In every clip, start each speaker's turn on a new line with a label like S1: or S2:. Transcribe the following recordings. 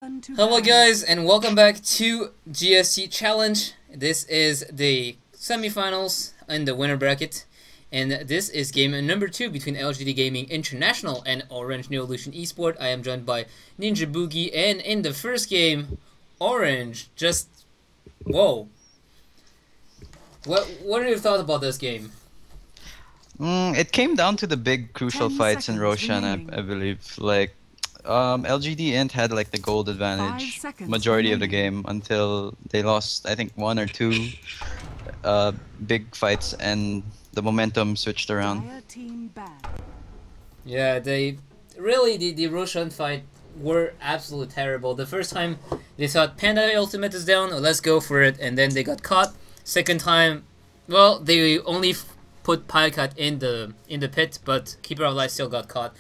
S1: Hello guys and welcome back to GST Challenge. This is the semifinals in the winner bracket, and this is game number 2 between LGD Gaming International and Orange New Evolution Esport. I am joined by Ninja Boogie, and in the first game, Orange just... whoa. What are your thoughts about this game?
S2: It came down to the big crucial fights in Roshan, I believe. Like, LGD.Int had like the gold advantage majority of the game until they lost, I think, 1 or 2 big fights, and the momentum switched around.
S1: Yeah, the Roshan fight were absolutely terrible. The first time they thought Panda ultimate is down, let's go for it, and then they got caught. Second time, well, they only put Pycat in the pit, but Keeper of Life still got caught.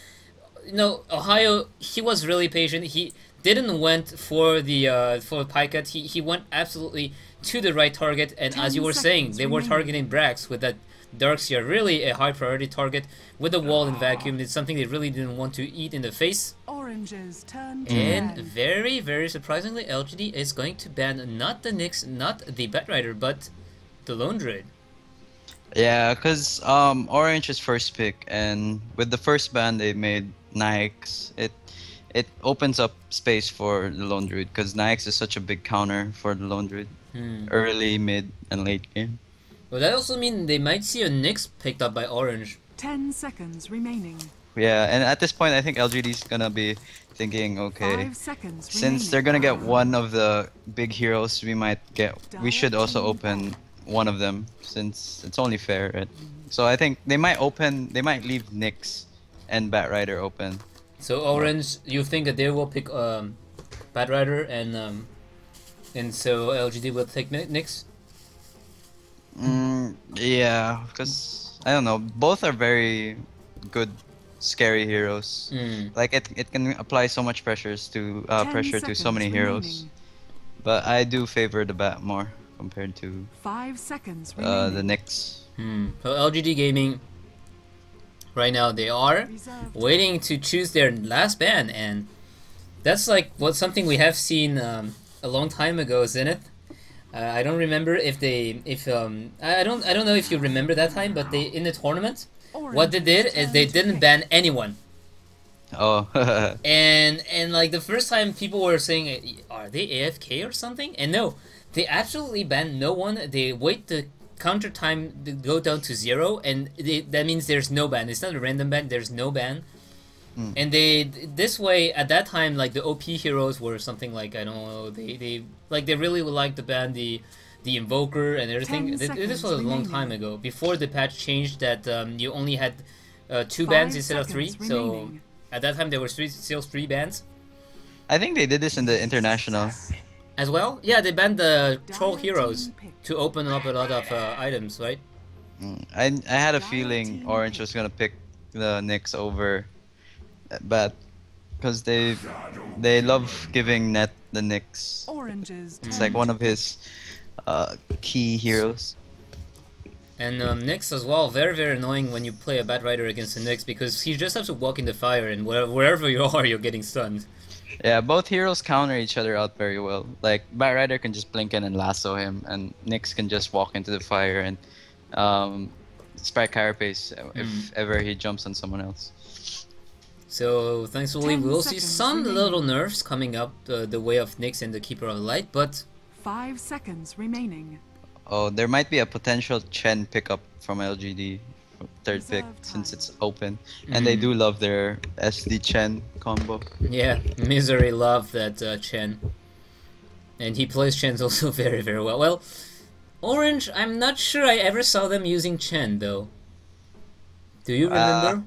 S1: You know, Ohio, he was really patient. He didn't went for the Pycat. He went absolutely to the right target, and as you were saying, they were targeting Brax with that Darkseer, really a high priority target with the wall and vacuum. It's something they really didn't want to eat in the face.
S3: Orange's turn to
S1: And very, very surprisingly, LGD is going to ban not the Nyx, not the Batrider, but the Lone Druid.
S2: Yeah, because Orange's first pick, and with the first ban they made Nyx, it opens up space for the Lone Druid, because Nyx is such a big counter for the Lone Druid, early, mid, and late game.
S1: Well, that also means they might see a Nyx picked up by Orange.
S3: 10 seconds remaining.
S2: Yeah, and at this point I think LGD's gonna be thinking, okay,
S3: 5 seconds
S2: since
S3: remaining.
S2: they're gonna get one of the big heroes, we should also open one of them, since it's only fair, right? So I think they might leave Nyx and Batrider open.
S1: So Orange, you think that they will pick Batrider, and so LGD will take Nyx?
S2: Yeah, because I don't know, both are very good, scary heroes. Like it can apply so much pressure to so many heroes. But I do favor the Bat more compared to
S3: 5 seconds
S2: the
S3: remaining.
S2: Nyx.
S1: So LGD Gaming, right now they are waiting to choose their last ban, and that's like something we have seen a long time ago, Zenith. I don't remember if I don't know if you remember that time, but they in the tournament, what they did is they didn't ban anyone.
S2: Oh.
S1: and like the first time people were saying, are they AFK or something? And no, they absolutely banned no one. They wait the counter time to go down to 0, and that means there's no ban. It's not a random ban, there's no ban. And this way, at that time, like the OP heroes were something like, I don't know, they really would like to ban the Invoker and everything. This was a long time ago, before the patch changed that you only had 2 bans instead of 3. So at that time there were still 3 bans.
S2: I think they did this in the international
S1: as well. Yeah, they banned the troll heroes to open up a lot of items, right?
S2: I had a feeling Orange was gonna pick the Nyx over Bat, because they love giving Net the Nyx.
S3: Orange's
S2: It's like one of his key heroes.
S1: And Nyx as well, very, very annoying when you play a Batrider against the Nyx, because he just has to walk in the fire, and wherever you are, you're getting stunned.
S2: Yeah, both heroes counter each other out very well. Like, Batrider can just blink in and lasso him, and Nyx can just walk into the fire and spike carapace if ever he jumps on someone else.
S1: So, thankfully, we will see some little nerfs coming up the way of Nyx and the Keeper of Light, but...
S3: 5 seconds remaining.
S2: Oh, there might be a potential Chen pickup from LGD, third pick, since it's open. And they do love their SD Chen combo.
S1: Yeah, Myzzrym loved that Chen. And he plays Chens also very, very well. Well, Orange, I'm not sure I ever saw them using Chen, though. Do you remember?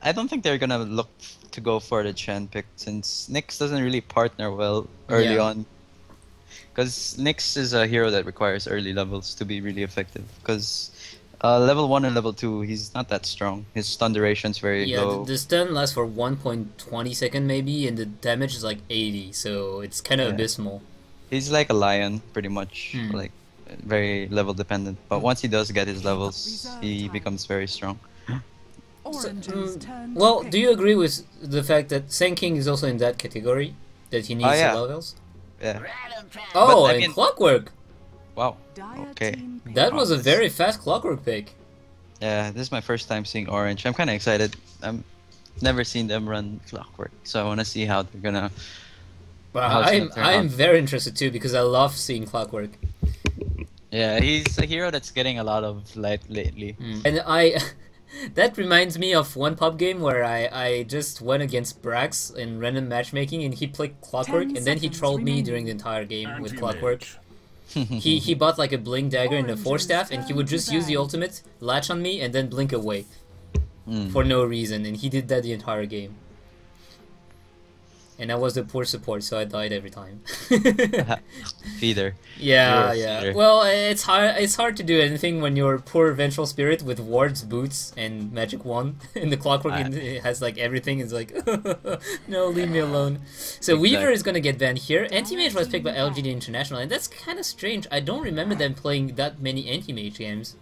S2: I don't think they're gonna look to go for the Chen pick, since Nyx doesn't really partner well early on. Because Nyx is a hero that requires early levels to be really effective. Because level 1 and level 2, he's not that strong. His stun duration's very low.
S1: Yeah, the stun lasts for 1.20 seconds maybe, and the damage is like 80, so it's kind of abysmal.
S2: He's like a lion, pretty much. Like, very level dependent. But once he does get his levels, he becomes very strong.
S3: Orange's turn.
S1: Well, do you agree with the fact that Sand King is also in that category? that he needs
S2: yeah.
S1: a lot of heals?
S2: Yeah.
S1: Oh,
S2: But, I
S1: and
S2: mean-
S1: Clockwork.
S2: Wow.
S3: Dire
S2: Okay.
S3: team pick.
S1: That was a
S2: this-
S1: very fast Clockwork pick.
S2: Yeah, this is my first time seeing Orange. I'm kind of excited. I'm never seen them run Clockwork, so I want to see how they're gonna.
S1: Well,
S2: How it's gonna turn
S1: I'm
S2: out.
S1: very interested too because I love seeing Clockwork.
S2: Yeah, he's a hero that's getting a lot of light lately.
S1: And I, that reminds me of one pub game where I just went against Brax in random matchmaking and he played Clockwork
S3: 10
S1: and then he
S3: seconds
S1: trolled me
S3: remaining.
S1: during the entire game with Clockwork. He bought like a blink dagger and a force staff and he would just use the ultimate, latch on me and then blink away for no reason, and he did that the entire game. And I was the poor support, so I died every time.
S2: Feeder.
S1: Yeah,
S2: You're a
S1: yeah.
S2: feeder.
S1: Well, it's hard. It's hard to do anything when you're poor vengeful spirit with wards, boots, and magic wand. And the Clockwork it has like everything. It's like, no, leave me alone. So Weaver is gonna get banned here. Anti-mage was picked by LGD International, and that's kind of strange. I don't remember them playing that many anti-mage games.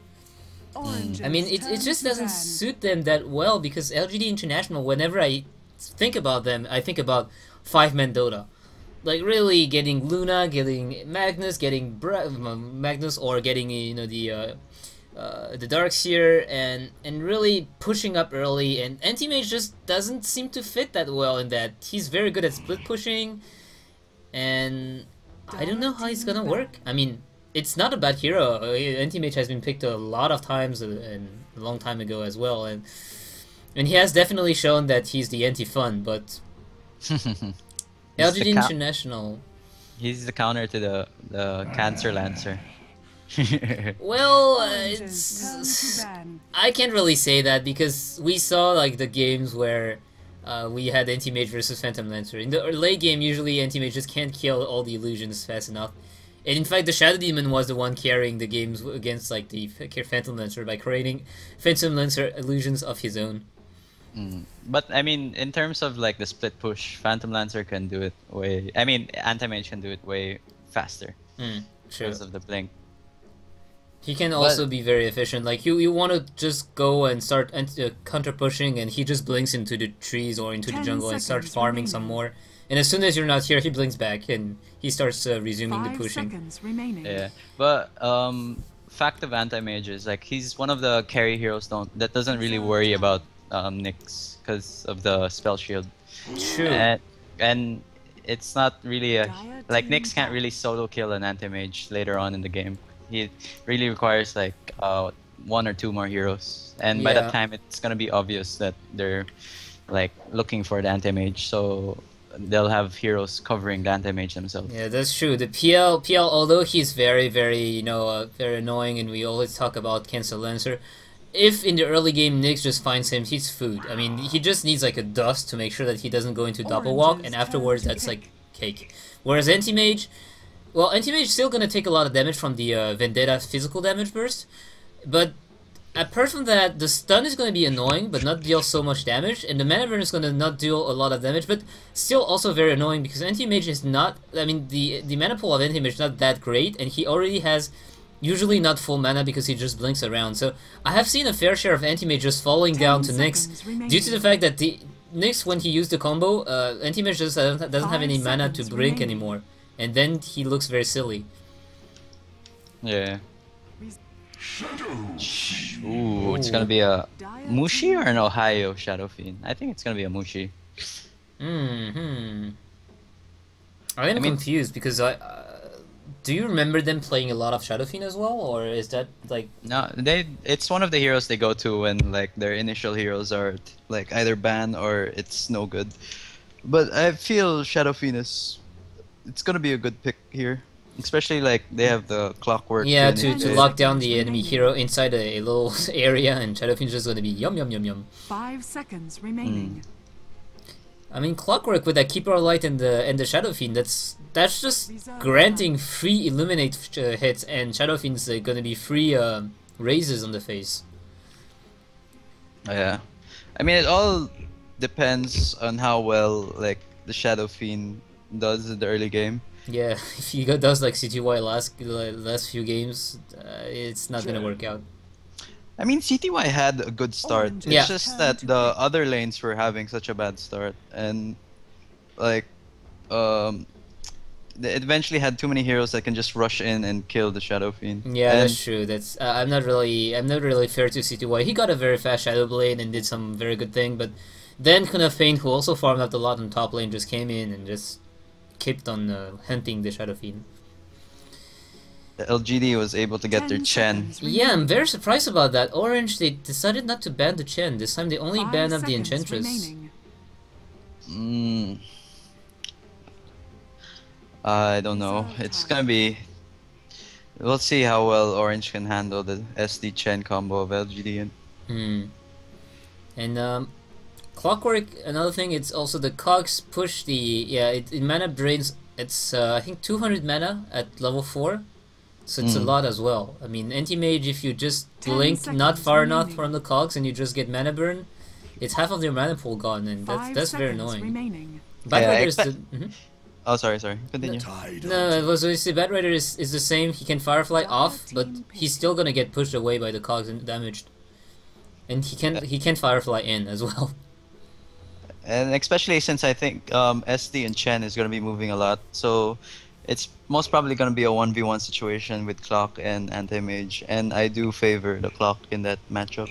S1: I mean, it just doesn't suit them that well because LGD International. Whenever I think about them, I think about 5-man Dota. Like really getting Luna, getting Magnus, getting Magnus, or getting the Darkseer, and really pushing up early. And Anti-Mage just doesn't seem to fit that well in that. He's very good at split pushing, and I don't know how he's gonna work. I mean, it's not a bad hero. Anti-Mage has been picked a lot of times and a long time ago as well, and he has definitely shown that he's the anti-fun, but LGD International.
S2: He's the counter to the Cancer Lancer.
S1: Well,
S3: Turn to ban.
S1: I can't really say that because we saw like the games where we had Anti-Mage versus Phantom Lancer. In the late game, usually Anti-Mage just can't kill all the illusions fast enough. And in fact, the Shadow Demon was the one carrying the games against like the Phantom Lancer by creating Phantom Lancer illusions of his own.
S2: But I mean, in terms of like the split push, Phantom Lancer can do it way. I mean, Anti-Mage can do it way faster
S1: True.
S2: because of the blink.
S1: He can also be very efficient. Like you want to just go and start counter pushing, and he just blinks into the trees or into the
S3: 10
S1: jungle and starts
S3: seconds
S1: farming some
S3: remaining.
S1: more. And as soon as you're not here, he blinks back and he starts resuming the
S3: 5
S1: pushing.
S3: seconds remaining.
S2: Yeah, but fact of Anti-Mage is like he's one of the carry heroes that doesn't really worry about Nyx because of the spell shield.
S1: True.
S2: And it's not really like Nyx can't really solo kill an Anti-Mage later on in the game. He really requires like 1 or 2 more heroes, and by
S1: Yeah.
S2: that time it's gonna be obvious that they're like looking for the Anti-Mage, so they'll have heroes covering the Anti-Mage themselves.
S1: Yeah, that's true. The PL, although he's very, very, very annoying, and we always talk about Cancel Lancer. If in the early game Nyx just finds him, he's food. I mean, he just needs like a dust to make sure that he doesn't go into double walk, and afterwards that's like cake. Whereas Anti-Mage, well, Anti-Mage is still gonna take a lot of damage from the Vendetta physical damage burst, but apart from that, the stun is going to be annoying, but not deal so much damage, and the mana burn is going to not deal a lot of damage, but still also very annoying because Anti-Mage is not, I mean, the mana pool of Anti-Mage is not that great, and he already has usually not full mana because he just blinks around. So I have seen a fair share of Anti-Mage just falling down to
S3: 10
S1: Nyx
S3: seconds remaining.
S1: due to the fact that the Nyx, when he used the combo, Anti-Mage just doesn't have
S3: 5
S1: any mana to
S3: seconds
S1: blink
S3: remaining.
S1: anymore, and then he looks very silly.
S2: Yeah. Ooh, it's gonna be a Mushi or an Ohio Shadow Fiend? I think it's gonna be a Mushi.
S1: I am
S2: mean-
S1: confused because do you remember them playing a lot of Shadow Fiend as well, or is that like?
S2: No, it's one of the heroes they go to when like their initial heroes are like either banned or it's no good. But I feel Shadow Fiend it's gonna be a good pick here. Especially like they have the Clockwork.
S1: Yeah,
S2: and
S1: to
S2: it's-
S1: lock down the enemy hero inside a little area, and Shadow Fiend's just gonna be yum yum yum yum.
S3: 5 seconds remaining.
S1: I mean, Clockwork with that Keeper of Light and the Shadow Fiend, that's just granting free Illuminate hits, and Shadow Fiend's gonna be free raises on the face.
S2: Yeah, I mean it all depends on how well like the Shadow Fiend does in the early game.
S1: Yeah, if he does like CTY last few games, it's not gonna work out.
S2: I mean, CTY had a good start.
S3: Orange
S2: It's
S1: Yeah.
S2: just that the other lanes were having such a bad start, and like um, they eventually had too many heroes that can just rush in and kill the Shadow Fiend.
S1: Yeah,
S2: And
S1: that's true. That's I'm not really fair to CTY. He got a very fast Shadow Blade and did some very good thing, but then Kunafane, who also farmed up a lot on top lane, just came in and just kept on hunting the Shadow Fiend.
S2: the LGD was able to get their
S3: 10
S2: Chen.
S3: seconds
S1: Yeah, I'm
S3: remaining.
S1: very surprised about that. Orange, they decided not to ban the Chen. This time they only
S3: 5
S1: banned up the
S3: seconds
S1: Enchantress.
S3: remaining.
S2: I don't know. It's gonna be. We'll see how well Orange can handle the SD Chen combo of LGD.
S1: And Clockwork, another thing, it's also the cogs push the it mana drains. It's I think 200 mana at level 4, so it's a lot as well. I mean, anti-mage, if you just
S3: 10
S1: blink not far
S3: seconds
S1: enough
S3: remaining.
S1: from the cogs and you just get mana burn, it's half of their mana pool gone, and
S3: 5
S1: that's very
S3: seconds
S1: annoying.
S3: remaining.
S1: Batrider is
S2: expect-
S1: the,
S2: Oh, sorry. Continue.
S1: no, it was Batrider is the same. He can Firefly off, but he's still gonna get pushed away by the cogs and damaged, and he can Firefly in as well.
S2: And especially since I think SD and Chen is gonna be moving a lot, so it's most probably gonna be a 1v1 situation with Clock and Anti-Mage, and I do favor the Clock in that matchup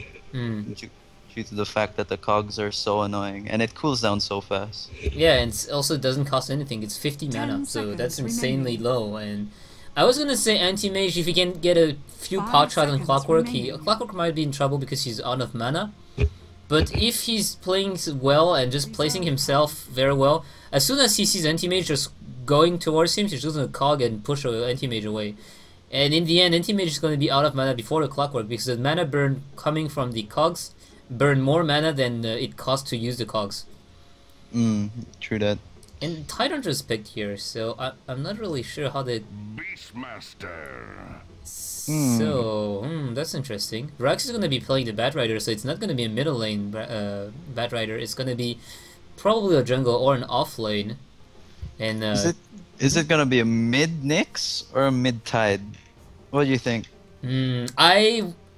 S2: due to the fact that the cogs are so annoying and it cools down so fast.
S1: Yeah, and it also doesn't cost anything. It's 50 mana, so that's
S3: seconds
S1: insanely
S3: remaining.
S1: low. And I was gonna say anti-mage, if he can get a few
S3: 5
S1: pot shots on
S3: seconds
S1: Clockwork,
S3: remaining.
S1: Clockwork might be in trouble because he's out of mana. But if he's playing well and just placing himself very well, as soon as he sees anti-mage just going towards him, he's just gonna cog and push anti-mage away. And in the end, anti-mage is gonna be out of mana before the Clockwork because the mana burn coming from the cogs burn more mana than it costs to use the cogs.
S2: True that.
S1: And Tidehunter is picked here, so I'm not really sure how they...
S4: Beastmaster.
S1: So, that's interesting. Brax is going to be playing the Batrider, so it's not going to be a middle lane Batrider. It's going to be probably a jungle or an off lane. And
S2: Is it gonna be a mid Nyx or a mid Tide? What do you think?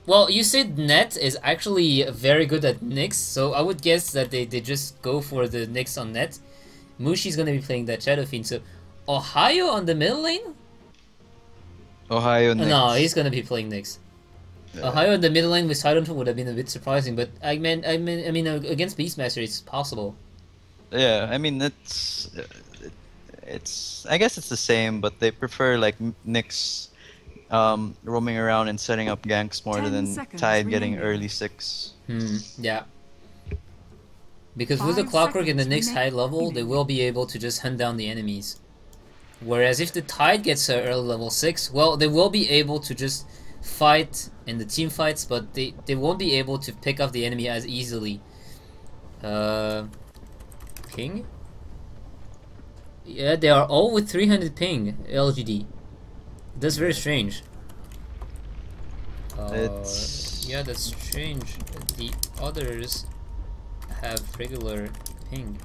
S1: Well, you said Net is actually very good at Nyx, so I would guess that they just go for the Nyx on Net. Mushi's gonna be playing that Shadow Fiend, so Ohio on the middle lane?
S2: Ohio Nyx.
S1: No, he's gonna be playing Nyx. Ohio in the middle lane with Tidehunter would have been a bit surprising, but I mean, against Beastmaster it's possible.
S2: Yeah, I mean it's I guess it's the same, but they prefer like Nyx roaming around and setting up ganks more
S3: 10
S2: than
S3: seconds
S2: Tide getting
S3: remaining.
S2: early 6.
S1: Yeah. Because with the
S3: 5
S1: Clockwork in the
S3: seconds
S1: Nyx high level, they will be able to just hunt down the enemies. Whereas if the Tide gets early level 6, well, they will be able to just fight in the team fights, but they won't be able to pick off the enemy as easily. Ping? Yeah, they are all with 300 ping, LGD. That's very strange. Yeah, that's strange. The others have regular ping.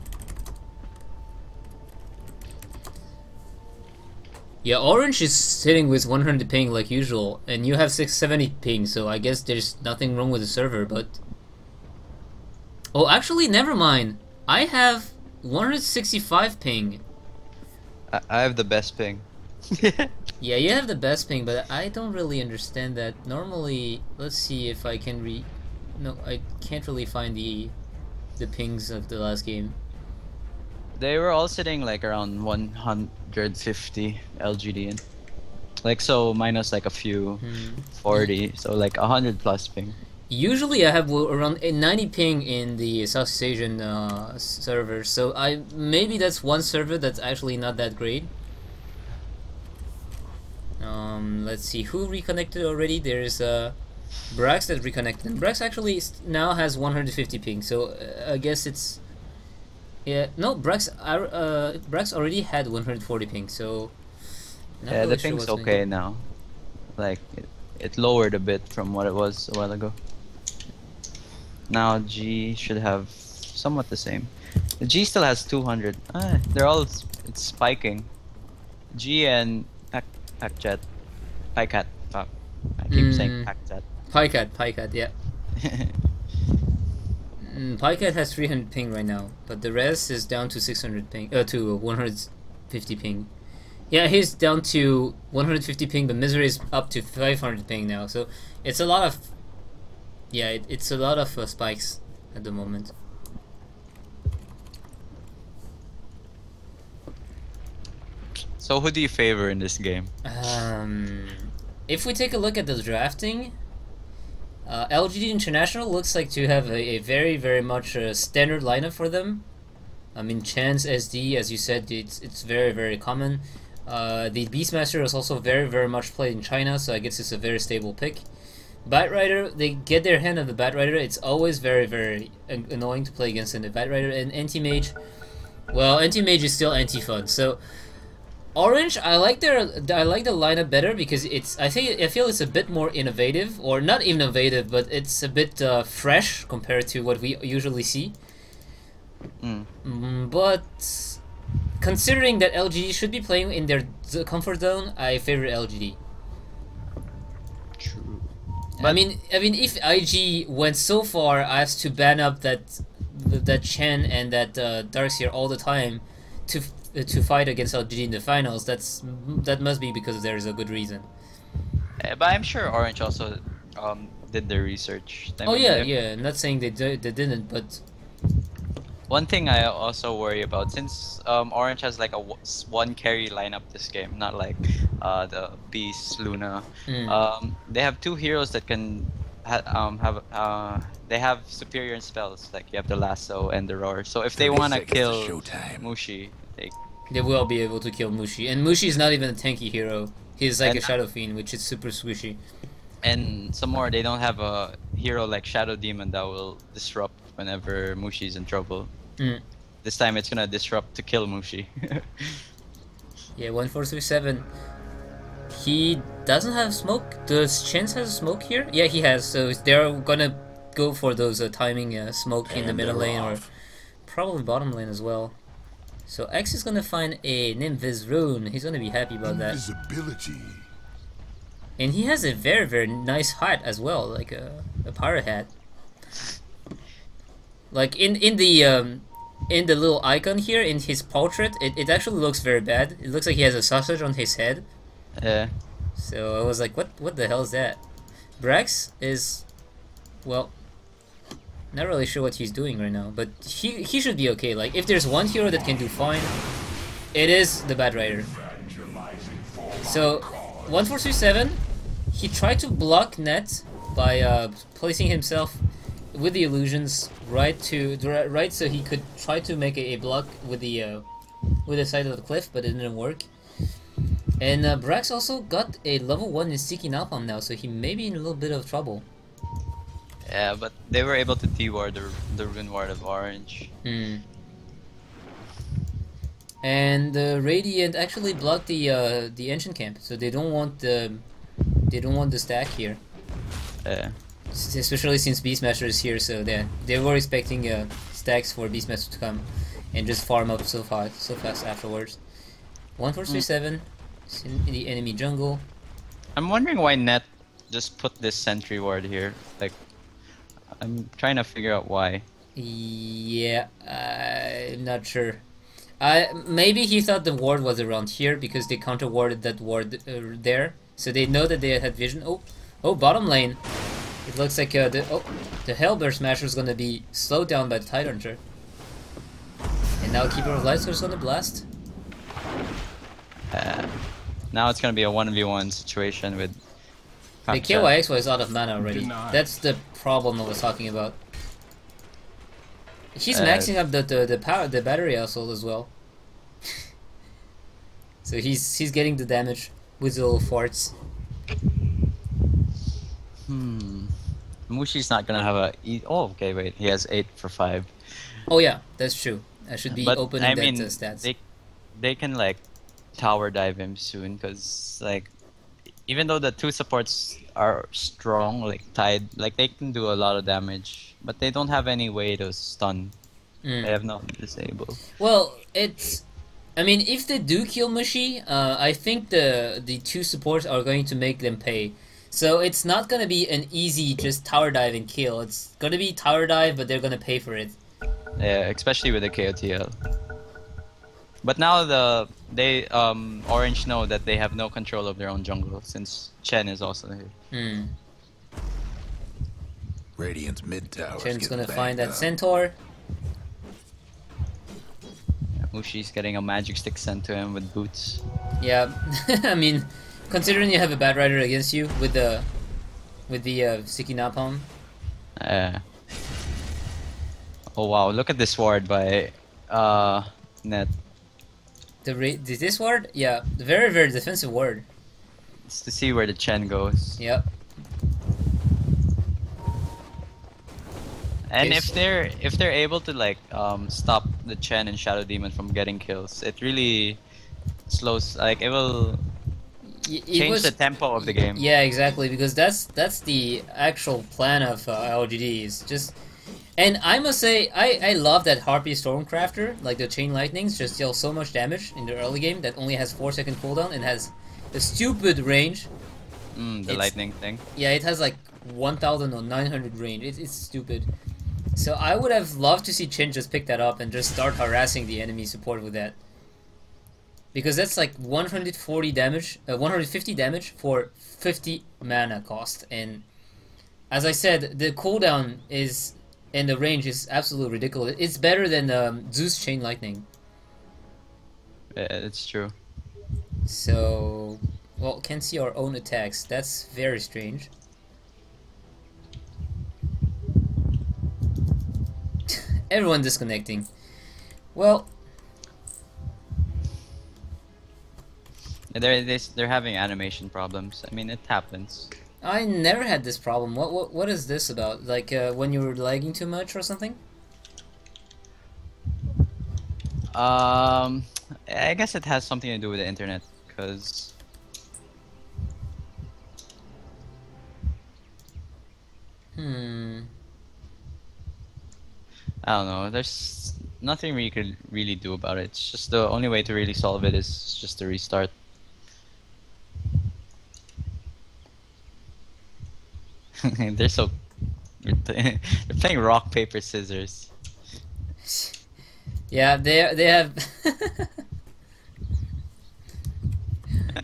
S1: Yeah, Orange is sitting with 100 ping like usual, and you have 670 ping, so I guess there's nothing wrong with the server, but... Oh, actually, never mind. I have 165 ping.
S2: I have the best ping.
S1: Yeah, you have the best ping, but I don't really understand that. Normally, let's see if I can No, I can't really find the pings of the last game.
S2: They were all sitting like around 150 LGD. Like so minus like a few 40, so like 100 plus ping.
S1: Usually I have around 90 ping in the Southeast Asian server, so maybe that's one server that's actually not that great. Let's see who reconnected already. There's Brax that reconnected. And Brax actually now has 150 ping, so I guess it's no Brax. Brax already had 140 ping, so not
S2: Yeah,
S1: really
S2: the
S1: sure
S2: ping's
S1: what's
S2: okay
S1: going
S2: now. Like it lowered a bit from what it was a while ago. Now G should have somewhat the same. The G still has 200. They're all it's spiking. G and Packjet, Pycat. Fuck, I keep saying Packjet.
S1: Pycat, yeah. Pycat has 300 ping right now, but the rest is down to 600 ping, to 100 150 ping. Yeah, he's down to 150 ping, but Myzzrym is up to 500 ping now. So it's a lot of, yeah, it's a lot of spikes at the moment.
S2: So who do you favor in this game?
S1: If we take a look at the drafting, LGD International looks like to have a very, very much standard lineup for them. I mean, Chance SD, as you said, it's very, very common. The Beastmaster is also very, very much played in China, so I guess it's a very stable pick. Batrider, they get their hand on the Batrider. It's always very, very annoying to play against the Batrider. And Anti-Mage, well, Anti-Mage is still anti-fun. So Orange, I like the lineup better because I feel it's a bit more innovative, or not innovative, but it's a bit fresh compared to what we usually see. But considering that LGD should be playing in their comfort zone, I favor LGD.
S2: True.
S1: I mean, if IG went so far as to ban up that Chen and that Darkseer all the time to fight against LGD in the finals, that must be because there's a good reason.
S2: But I'm sure Orange also did their research.
S1: Oh yeah, yeah. Not saying they didn't, but
S2: one thing I also worry about, since Orange has like a one carry lineup this game, not like the Beast, Luna. They have two heroes that can they have superior spells, like you have the Lasso and the Roar. So if they want to kill Mushi,
S1: they will be able to kill Mushi. And Mushi is not even a tanky hero. He's like a Shadow Fiend, which is super squishy.
S2: And some more, they don't have a hero like Shadow Demon that will disrupt whenever Mushi is in trouble. This time it's gonna disrupt to kill Mushi.
S1: Yeah, 1437. He doesn't have smoke. Does Chance have smoke here? Yeah, he has. So they're gonna go for those timing smoke in the middle lane, or probably bottom lane as well. So X is gonna find a Myzzrym. He's gonna be happy about that.
S4: Invisibility.
S1: And he has a very, very nice hat as well, like a pirate hat. Like in the little icon here in his portrait, it actually looks very bad. It looks like he has a sausage on his head.
S2: Yeah.
S1: So I was like, what the hell is that? Brax is, well, not really sure what he's doing right now, but he should be okay. Like, if there's one hero that can do fine, it is the Batrider. So 1437, he tried to block net by placing himself with the illusions right so he could try to make a block with the side of the cliff, but it didn't work. And Brax also got a level 1 in Seeking Napalm now, so he may be in a little bit of trouble.
S2: Yeah, but they were able to de-ward the Rune Ward of Orange.
S1: And Radiant actually blocked the Ancient Camp, so they don't want the stack here.
S2: Yeah.
S1: Especially since Beastmaster is here, so they were expecting stacks for Beastmaster to come and just farm up so fast afterwards. 1437 in the enemy jungle.
S2: I'm wondering why Net just put this sentry ward here. Like, I'm trying to figure out why.
S1: Yeah, I'm not sure. Maybe he thought the ward was around here because they counter warded that ward there, so they know that they had vision. Oh, bottom lane. It looks like the Hellbear Smasher is gonna be slowed down by the Tidehunter. And now Keeper of Light is gonna blast.
S2: Now it's gonna be a 1v1 situation with.
S1: The KYX was out of mana already. That's the problem I was talking about. He's maxing up the battery assault as well. So he's getting the damage with the little farts.
S2: Mushi's not gonna have a. Oh, okay, wait. He has 8 for 5.
S1: Oh yeah, that's true. I should be opening that stats.
S2: They can like tower dive him soon, because like even though the two supports are strong, like tied, like they can do a lot of damage, but they don't have any way to stun. They have no disable.
S1: Well, I mean, if they do kill Mushi, I think the two supports are going to make them pay. So it's not gonna be an easy just tower dive and kill. It's gonna be tower dive, but they're gonna pay for it.
S2: Yeah, especially with the KOTL. But now they Orange know that they have no control of their own jungle since Chen is also here.
S1: Hmm.
S4: Radiant's mid tower.
S1: Chen's gonna find that centaur.
S2: Mushi's getting a magic stick sent to him with boots.
S1: Yeah, I mean, considering you have a bad rider against you with the sticky napalm.
S2: Oh wow, look at this ward by Net.
S1: This ward? Yeah, very very defensive ward.
S2: It's to see where the Chen goes.
S1: Yep.
S2: And
S1: Yes.
S2: if they're able to like stop the Chen and Shadow Demon from getting kills, it really slows, like it will change the tempo of the game.
S1: Yeah, exactly, because that's the actual plan of LGD is just. And I must say, I love that Harpy Stormcrafter, like the Chain Lightnings, just deal so much damage in the early game that only has 4-second cooldown and has a stupid range.
S2: The lightning thing.
S1: Yeah, it has like 1,000 or 900 range. It's stupid. So I would have loved to see Chin just pick that up and just start harassing the enemy support with that. Because that's like 140 damage, 150 damage for 50 mana cost. And as I said, the cooldown is and the range is absolutely ridiculous. It's better than Zeus Chain Lightning.
S2: Yeah, it's true.
S1: So, well, can't see our own attacks. That's very strange. Everyone disconnecting. Well,
S2: they're having animation problems. I mean, it happens.
S1: I never had this problem. What is this about? Like when you were lagging too much or something?
S2: I guess it has something to do with the internet, cause I don't know. There's nothing we could really do about it. It's just the only way to really solve it is just to restart. They're so they're playing rock paper scissors.
S1: Yeah, they have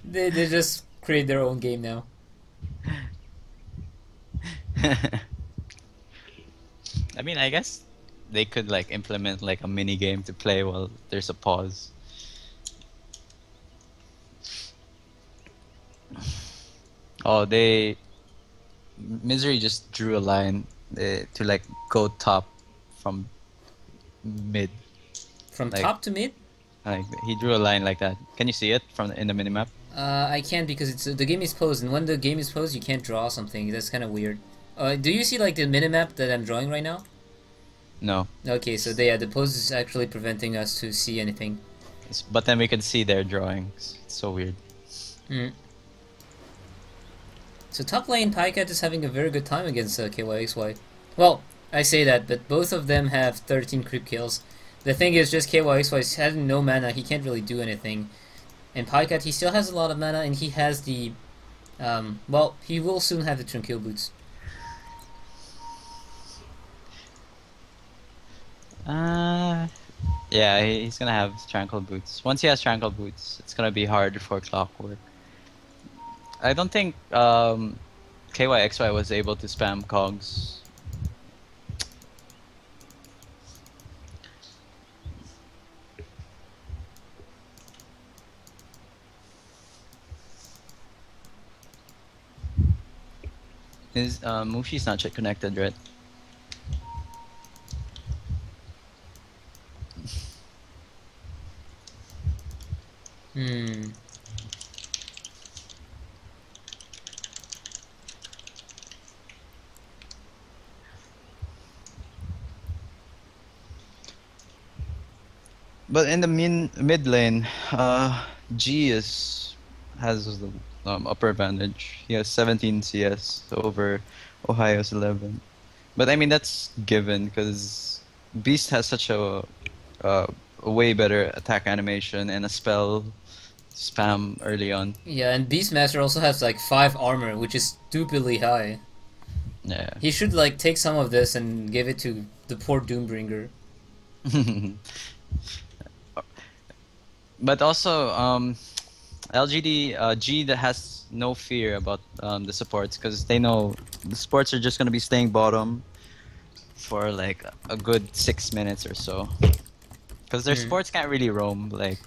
S1: they just create their own game now.
S2: I mean, I guess they could like implement like a mini game to play while there's a pause. Oh, Myzzrym just drew a line to like go top from mid.
S1: From
S2: Like-
S1: top to mid?
S2: Like he drew a line like that. Can you see it from in the minimap?
S1: I can't because the game is posed, and when the game is posed, you can't draw something. That's kind of weird. Do you see like the minimap that I'm drawing right now?
S2: No.
S1: Okay, so the pose is actually preventing us to see anything.
S2: But then we can see their drawings. It's so weird.
S1: Mm. So top lane Pycat is having a very good time against KYXY. Well, I say that, but both of them have 13 creep kills. The thing is, just KYXY is having no mana, he can't really do anything. And Pycat, he still has a lot of mana, and he has the... well, he will soon have the Tranquil Boots.
S2: Yeah, he's gonna have Tranquil Boots. Once he has Tranquil Boots, it's gonna be hard for Clockwork. I don't think KYXY was able to spam cogs. Is Mushi's not yet connected, right?
S1: Hmm.
S2: But in the mid lane, G has the upper advantage. He has 17 CS over Ohio's 11. But I mean that's given because Beast has such a way better attack animation and a spell spam early on.
S1: Yeah, and Beastmaster also has like 5 armor, which is stupidly high.
S2: Yeah.
S1: He should like take some of this and give it to the poor Doombringer.
S2: But also, LGD G that has no fear about the supports because they know the supports are just gonna be staying bottom for like a good 6 minutes or so. Because their supports can't really roam. Like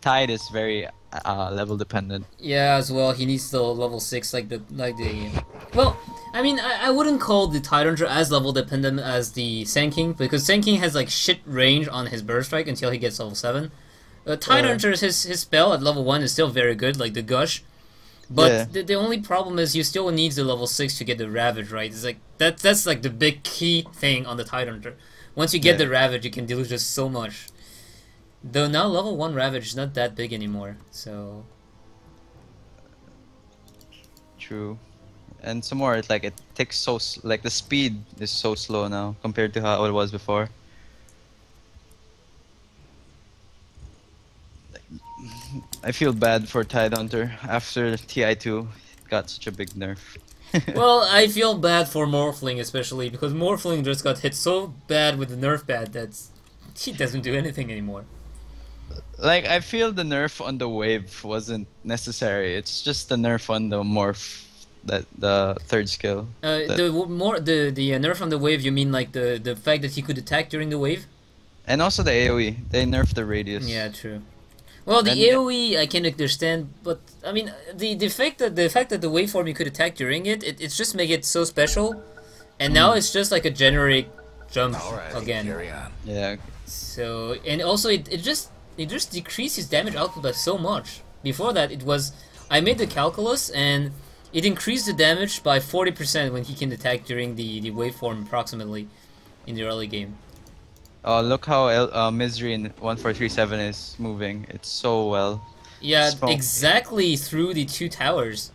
S2: Tide is very level dependent.
S1: Yeah, as well. He needs the level 6, Well, I mean, I wouldn't call the Tidehunter as level dependent as the Sand King because Sand King has like shit range on his Burst Strike until he gets level 7. Tidehunter, his spell at level 1 is still very good, like the Gush. But the only problem is you still need the level 6 to get the Ravage, right? It's like that's like the big key thing on the Tidehunter. Once you get the Ravage, you can do just so much. Though now level 1 Ravage is not that big anymore, so...
S2: True. And some more, it's like it takes so... like the speed is so slow now compared to how it was before. I feel bad for Tidehunter after TI2 got such a big nerf.
S1: Well, I feel bad for Morphling especially because Morphling just got hit so bad with the nerf pad that he doesn't do anything anymore.
S2: Like, I feel the nerf on the wave wasn't necessary. It's just the nerf on the morph, the third skill.
S1: The nerf on the wave, you mean like the fact that he could attack during the wave?
S2: And also the AoE. They nerfed the radius.
S1: Yeah, true. Well, the AoE I can understand, but I mean the fact that the waveform you could attack during it's just make it so special, and now it's just like a generic jump again.
S2: Yeah.
S1: So and also it just decreases damage output by so much. Before that, it was I made the calculus and it increased the damage by 40% when he can attack during the waveform approximately in the early game.
S2: Oh, look how Myzzrym 1437 is moving. It's so well.
S1: Yeah, exactly through the 2 towers.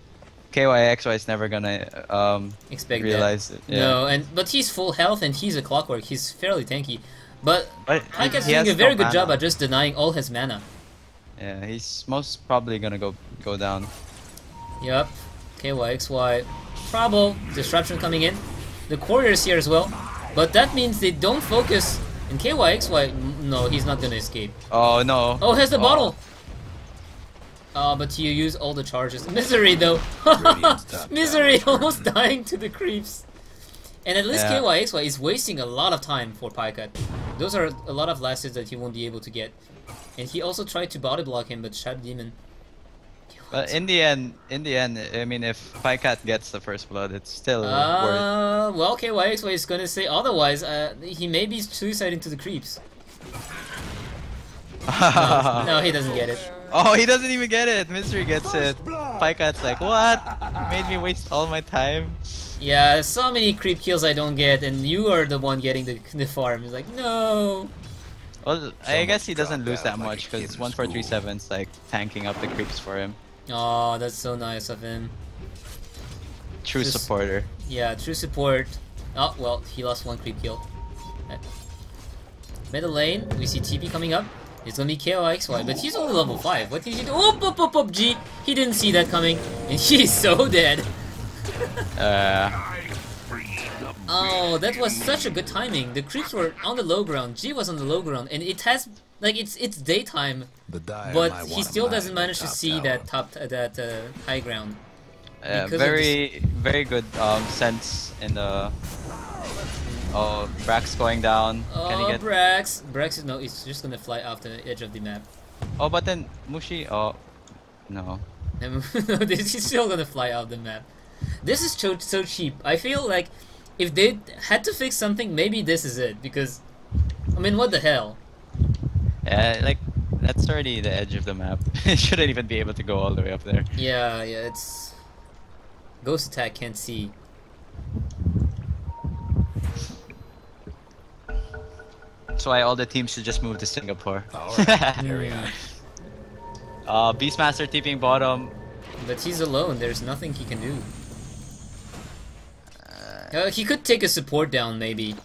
S2: KYXY is never gonna
S1: expect
S2: realize
S1: that.
S2: It. Yeah.
S1: No, but he's full health and he's a clockwork. He's fairly tanky. But Haikat's
S2: he
S1: doing a
S2: has
S1: very
S2: no
S1: good job
S2: mana.
S1: at just denying all his mana.
S2: Yeah, he's most probably gonna go down.
S1: Yup. KYXY. Trouble. Disruption coming in. The courier's here as well. But that means they don't focus. And KYXY, no, he's not gonna escape.
S2: Oh no.
S1: Oh, here's the bottle! But you use all the charges. Misery though! Misery almost dying to the creeps. And at least KYXY is wasting a lot of time for Paikat. Those are a lot of lasses that he won't be able to get. And he also tried to body block him, but Shadow Demon...
S2: But in the end, I mean, if Paikat gets the first blood, it's still worth.
S1: Well, KYXY is gonna say otherwise. He may be suiciding to the creeps. No, he doesn't get it.
S2: Oh, he doesn't even get it. Mystery gets it. Paikat's like, what? You made me waste all my time.
S1: Yeah, so many creep kills I don't get, and you are the one getting the farm. He's like, no.
S2: Well, I guess he doesn't lose that much because 1437's like tanking up the creeps for him.
S1: Oh, that's so nice of him.
S2: True supporter.
S1: Yeah, true support. Oh, well, he lost 1 creep kill. Middle lane, we see TP coming up. It's gonna be KOXY, but he's only level 5. What did he do? Oh, G! He didn't see that coming, and he's so dead. Oh, that was such a good timing. The creeps were on the low ground, G was on the low ground, and it has... like, it's daytime, but he still doesn't manage to see that high ground.
S2: Very good sense in the... Oh, Brax going down. Can he get...
S1: Brax! Brax is... no, he's just gonna fly off the edge of the map.
S2: Oh, but then Mushi... oh, no.
S1: He's still gonna fly off the map. This is so cheap. I feel like if they had to fix something, maybe this is it, because... I mean, what the hell?
S2: Yeah, like, that's already the edge of the map. It shouldn't even be able to go all the way up there.
S1: Yeah, it's... Ghost attack can't see.
S2: That's why all the teams should just move to Singapore. Beastmaster TPing bottom.
S1: But he's alone, there's nothing he can do. He could take a support down, maybe.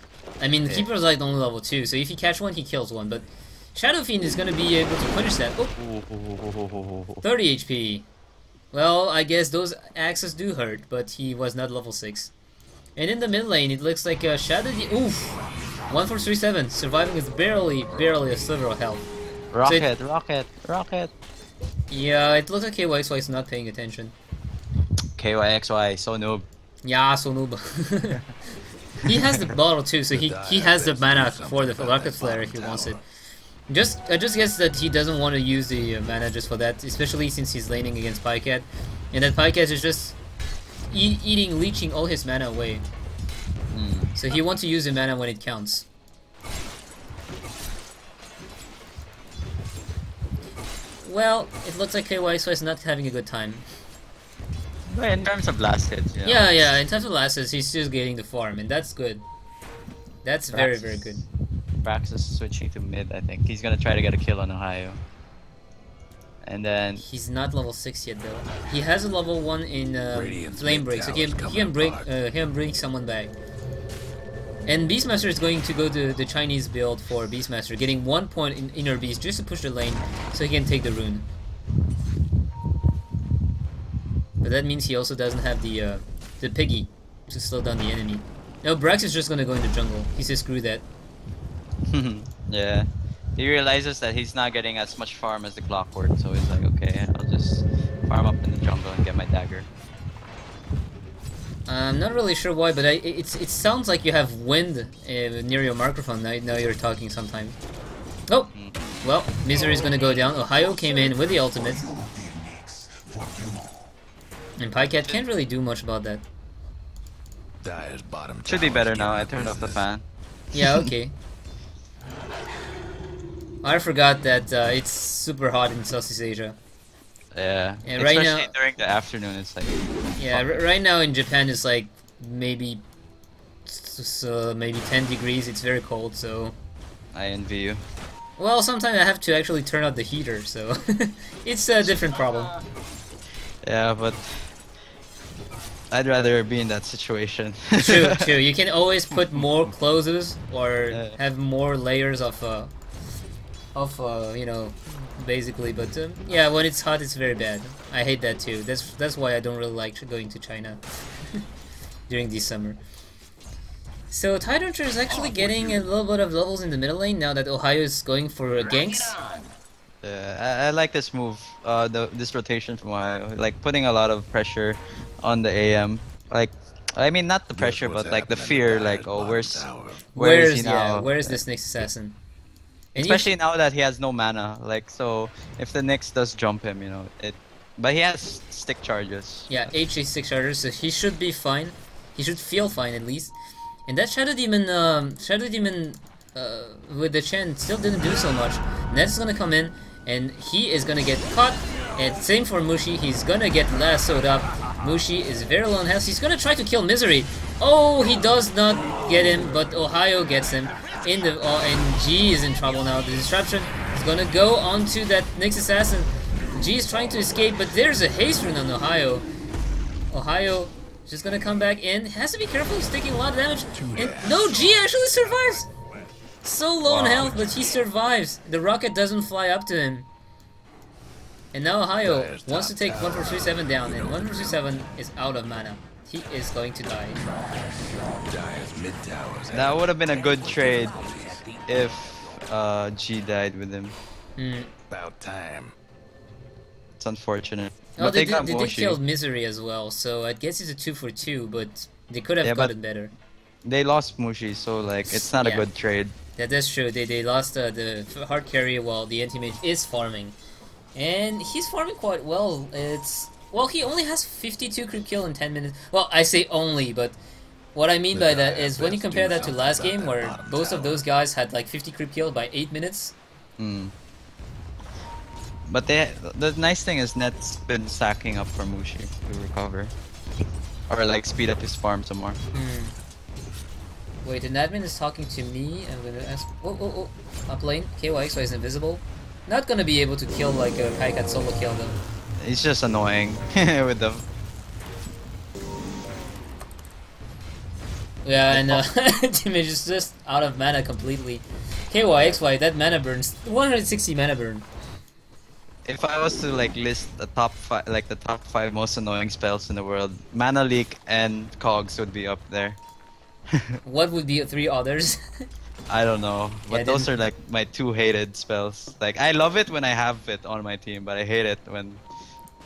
S1: I mean, the Keeper's like only level 2, so if he catch one, he kills one, but Shadow Fiend is gonna be able to punish that. Oh. 30 HP. Well, I guess those axes do hurt, but he was not level 6. And in the mid lane, it looks like Shadow... oof! 1437, surviving with barely a sliver of health.
S2: Rocket, rocket, rocket.
S1: Yeah, it looks like KYXY is not paying attention.
S2: KYXY, so noob.
S1: Yeah, so noob. He has the bottle too, so he has the mana for the rocket flare if he wants it. I just guess that he doesn't want to use the mana just for that, especially since he's laning against Pycat, and that Pycat is just leeching all his mana away. So he wants to use the mana when it counts. Well, it looks like KYXY is not having a good time.
S2: But in terms of last hits,
S1: yeah, in terms of last hits, he's just getting the farm, and that's good. That's very, very good.
S2: Brax is switching to mid, I think. He's gonna try to get a kill on Ohio. And then...
S1: He's not level 6 yet, though. He has a level 1 in Flame Break, so he can bring someone back. And Beastmaster is going to go to the Chinese build for Beastmaster, getting 1 point in Inner Beast just to push the lane so he can take the rune. But that means he also doesn't have the Piggy to slow down the enemy. No, Brax is just gonna go in the jungle. He says screw that.
S2: Yeah. He realizes that he's not getting as much farm as the Clockwork, so he's like, okay, I'll just farm up in the jungle and get my dagger.
S1: I'm not really sure why, but it sounds like you have wind near your microphone. Now you're talking sometime. Oh! Well, Myzzrym is gonna go down. Ohio came in with the ultimate. And Pycat can't really do much about that.
S2: Should be better now, I turned off the fan.
S1: Yeah, okay. I forgot that it's super hot in Southeast Asia.
S2: Yeah,
S1: and right
S2: especially
S1: now,
S2: during the afternoon, it's like...
S1: Yeah, right now in Japan it's like maybe 10 degrees, it's very cold, so...
S2: I envy you.
S1: Well, sometimes I have to actually turn out the heater, so... it's a different problem.
S2: Yeah, but... I'd rather be in that situation.
S1: True. You can always put more clothes or have more layers of you know, basically. But yeah, when it's hot, it's very bad. I hate that too. That's why I don't really like going to China during the summer. So Tidehunter is actually getting a little bit of levels in the middle lane now that Ohio is going for ganks.
S2: I like this move, this rotation from Ohio, like putting a lot of pressure on the AM. Like, I mean, not the pressure, but like the fear. Like, oh, where is he now?
S1: Yeah, where is this next assassin? And
S2: especially now that he has no mana. Like, so if the Nyx does jump him, you know, but he has stick charges.
S1: Yeah, HA 6 charges, so he should be fine. He should feel fine at least. And that Shadow Demon with the Chen still didn't do so much. Ned's gonna come in, and he is gonna get caught. And same for Mushi, he's gonna get lassoed up. Mushi is very low on health. He's gonna try to kill Myzzrym. Oh, he does not get him, but Ohio gets him. And G is in trouble now. The disruption is gonna go onto that Nyx assassin. G is trying to escape, but there's a haste rune on Ohio. Ohio is just gonna come back in. Has to be careful, he's taking a lot of damage. And no, G actually survives! So low on health, but he survives. The rocket doesn't fly up to him. And now Ohio wants to take 1437 down, and 1437 is out of mana. He is going to die.
S2: That would have been a good trade if G died with him.
S4: About time.
S2: It's unfortunate.
S1: Oh,
S2: But
S1: they
S2: got
S1: did
S2: Moshi.
S1: kill Myzzrym as well, so I guess it's a 2 for 2, but they could have gotten better.
S2: They lost Mushi, so like it's not a good trade.
S1: Yeah, that's true. They lost the hard carry while the anti-mage is farming. And he's farming quite well. Well, he only has 52 creep kill in 10 minutes. Well, I say only, but what I mean by that is when you compare that to last game where both of those guys had like 50 creep kill by 8 minutes.
S2: But the nice thing is Net's been stacking up for Mushi to recover. Or like speed up his farm some more.
S1: Wait, an admin is talking to me. I'm gonna ask. Oh, up lane. KYXY is invisible. Not gonna be able to kill like a Pycat solo kill them.
S2: He's just annoying with them.
S1: Yeah, and Timage is just out of mana completely. KYXY, that mana burns 160 mana burn.
S2: If I was to like list the top five most annoying spells in the world, Mana Leak and Cogs would be up there.
S1: What would be 3 others?
S2: I don't know, but
S1: Yeah,
S2: those are like my two hated spells. Like I love it when I have it on my team, but I hate it when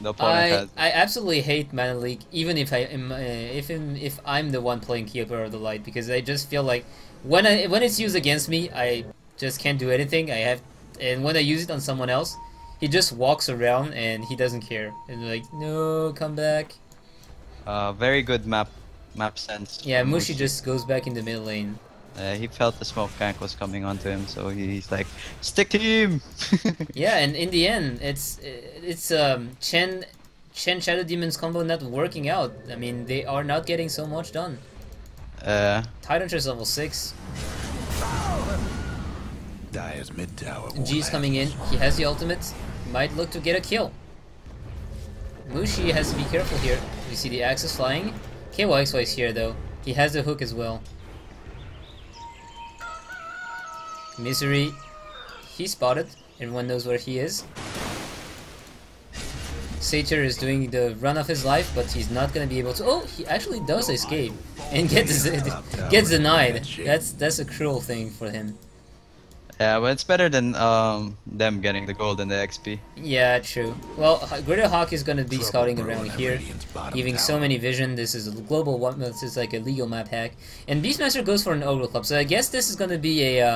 S2: the opponent has it.
S1: I absolutely hate Mana Leak, even if I am if I'm the one playing Keeper of the Light, because I just feel like when it's used against me, I just can't do anything. And when I use it on someone else, he just walks around and he doesn't care. And like, no, come back.
S2: Very good map sense.
S1: Yeah,
S2: from
S1: Mushi just goes back in the mid lane.
S2: He felt the smoke gank was coming onto him, so he's like, stick team!
S1: Yeah, and in the end, it's Chen Shadow Demon's combo not working out. I mean, they are not getting so much done. Tidehunter's level 6.
S4: Dire's mid tower.
S1: G's coming in. He has the ultimate. Might look to get a kill. Mushi has to be careful here. You see the axes flying. KYXY is here though. He has the hook as well. Myzzrym, he's spotted. Everyone knows where he is. Satyr is doing the run of his life, but he's not gonna be able to. Oh, he actually does escape and gets denied. That's a cruel thing for him.
S2: Yeah, but it's better than them getting the gold and the XP.
S1: Yeah, true. Well, Greater Hawk is gonna be scouting around here, giving so many vision. This is a global one. This is like a legal map hack. And Beastmaster goes for an Ogre Club, so I guess this is gonna be a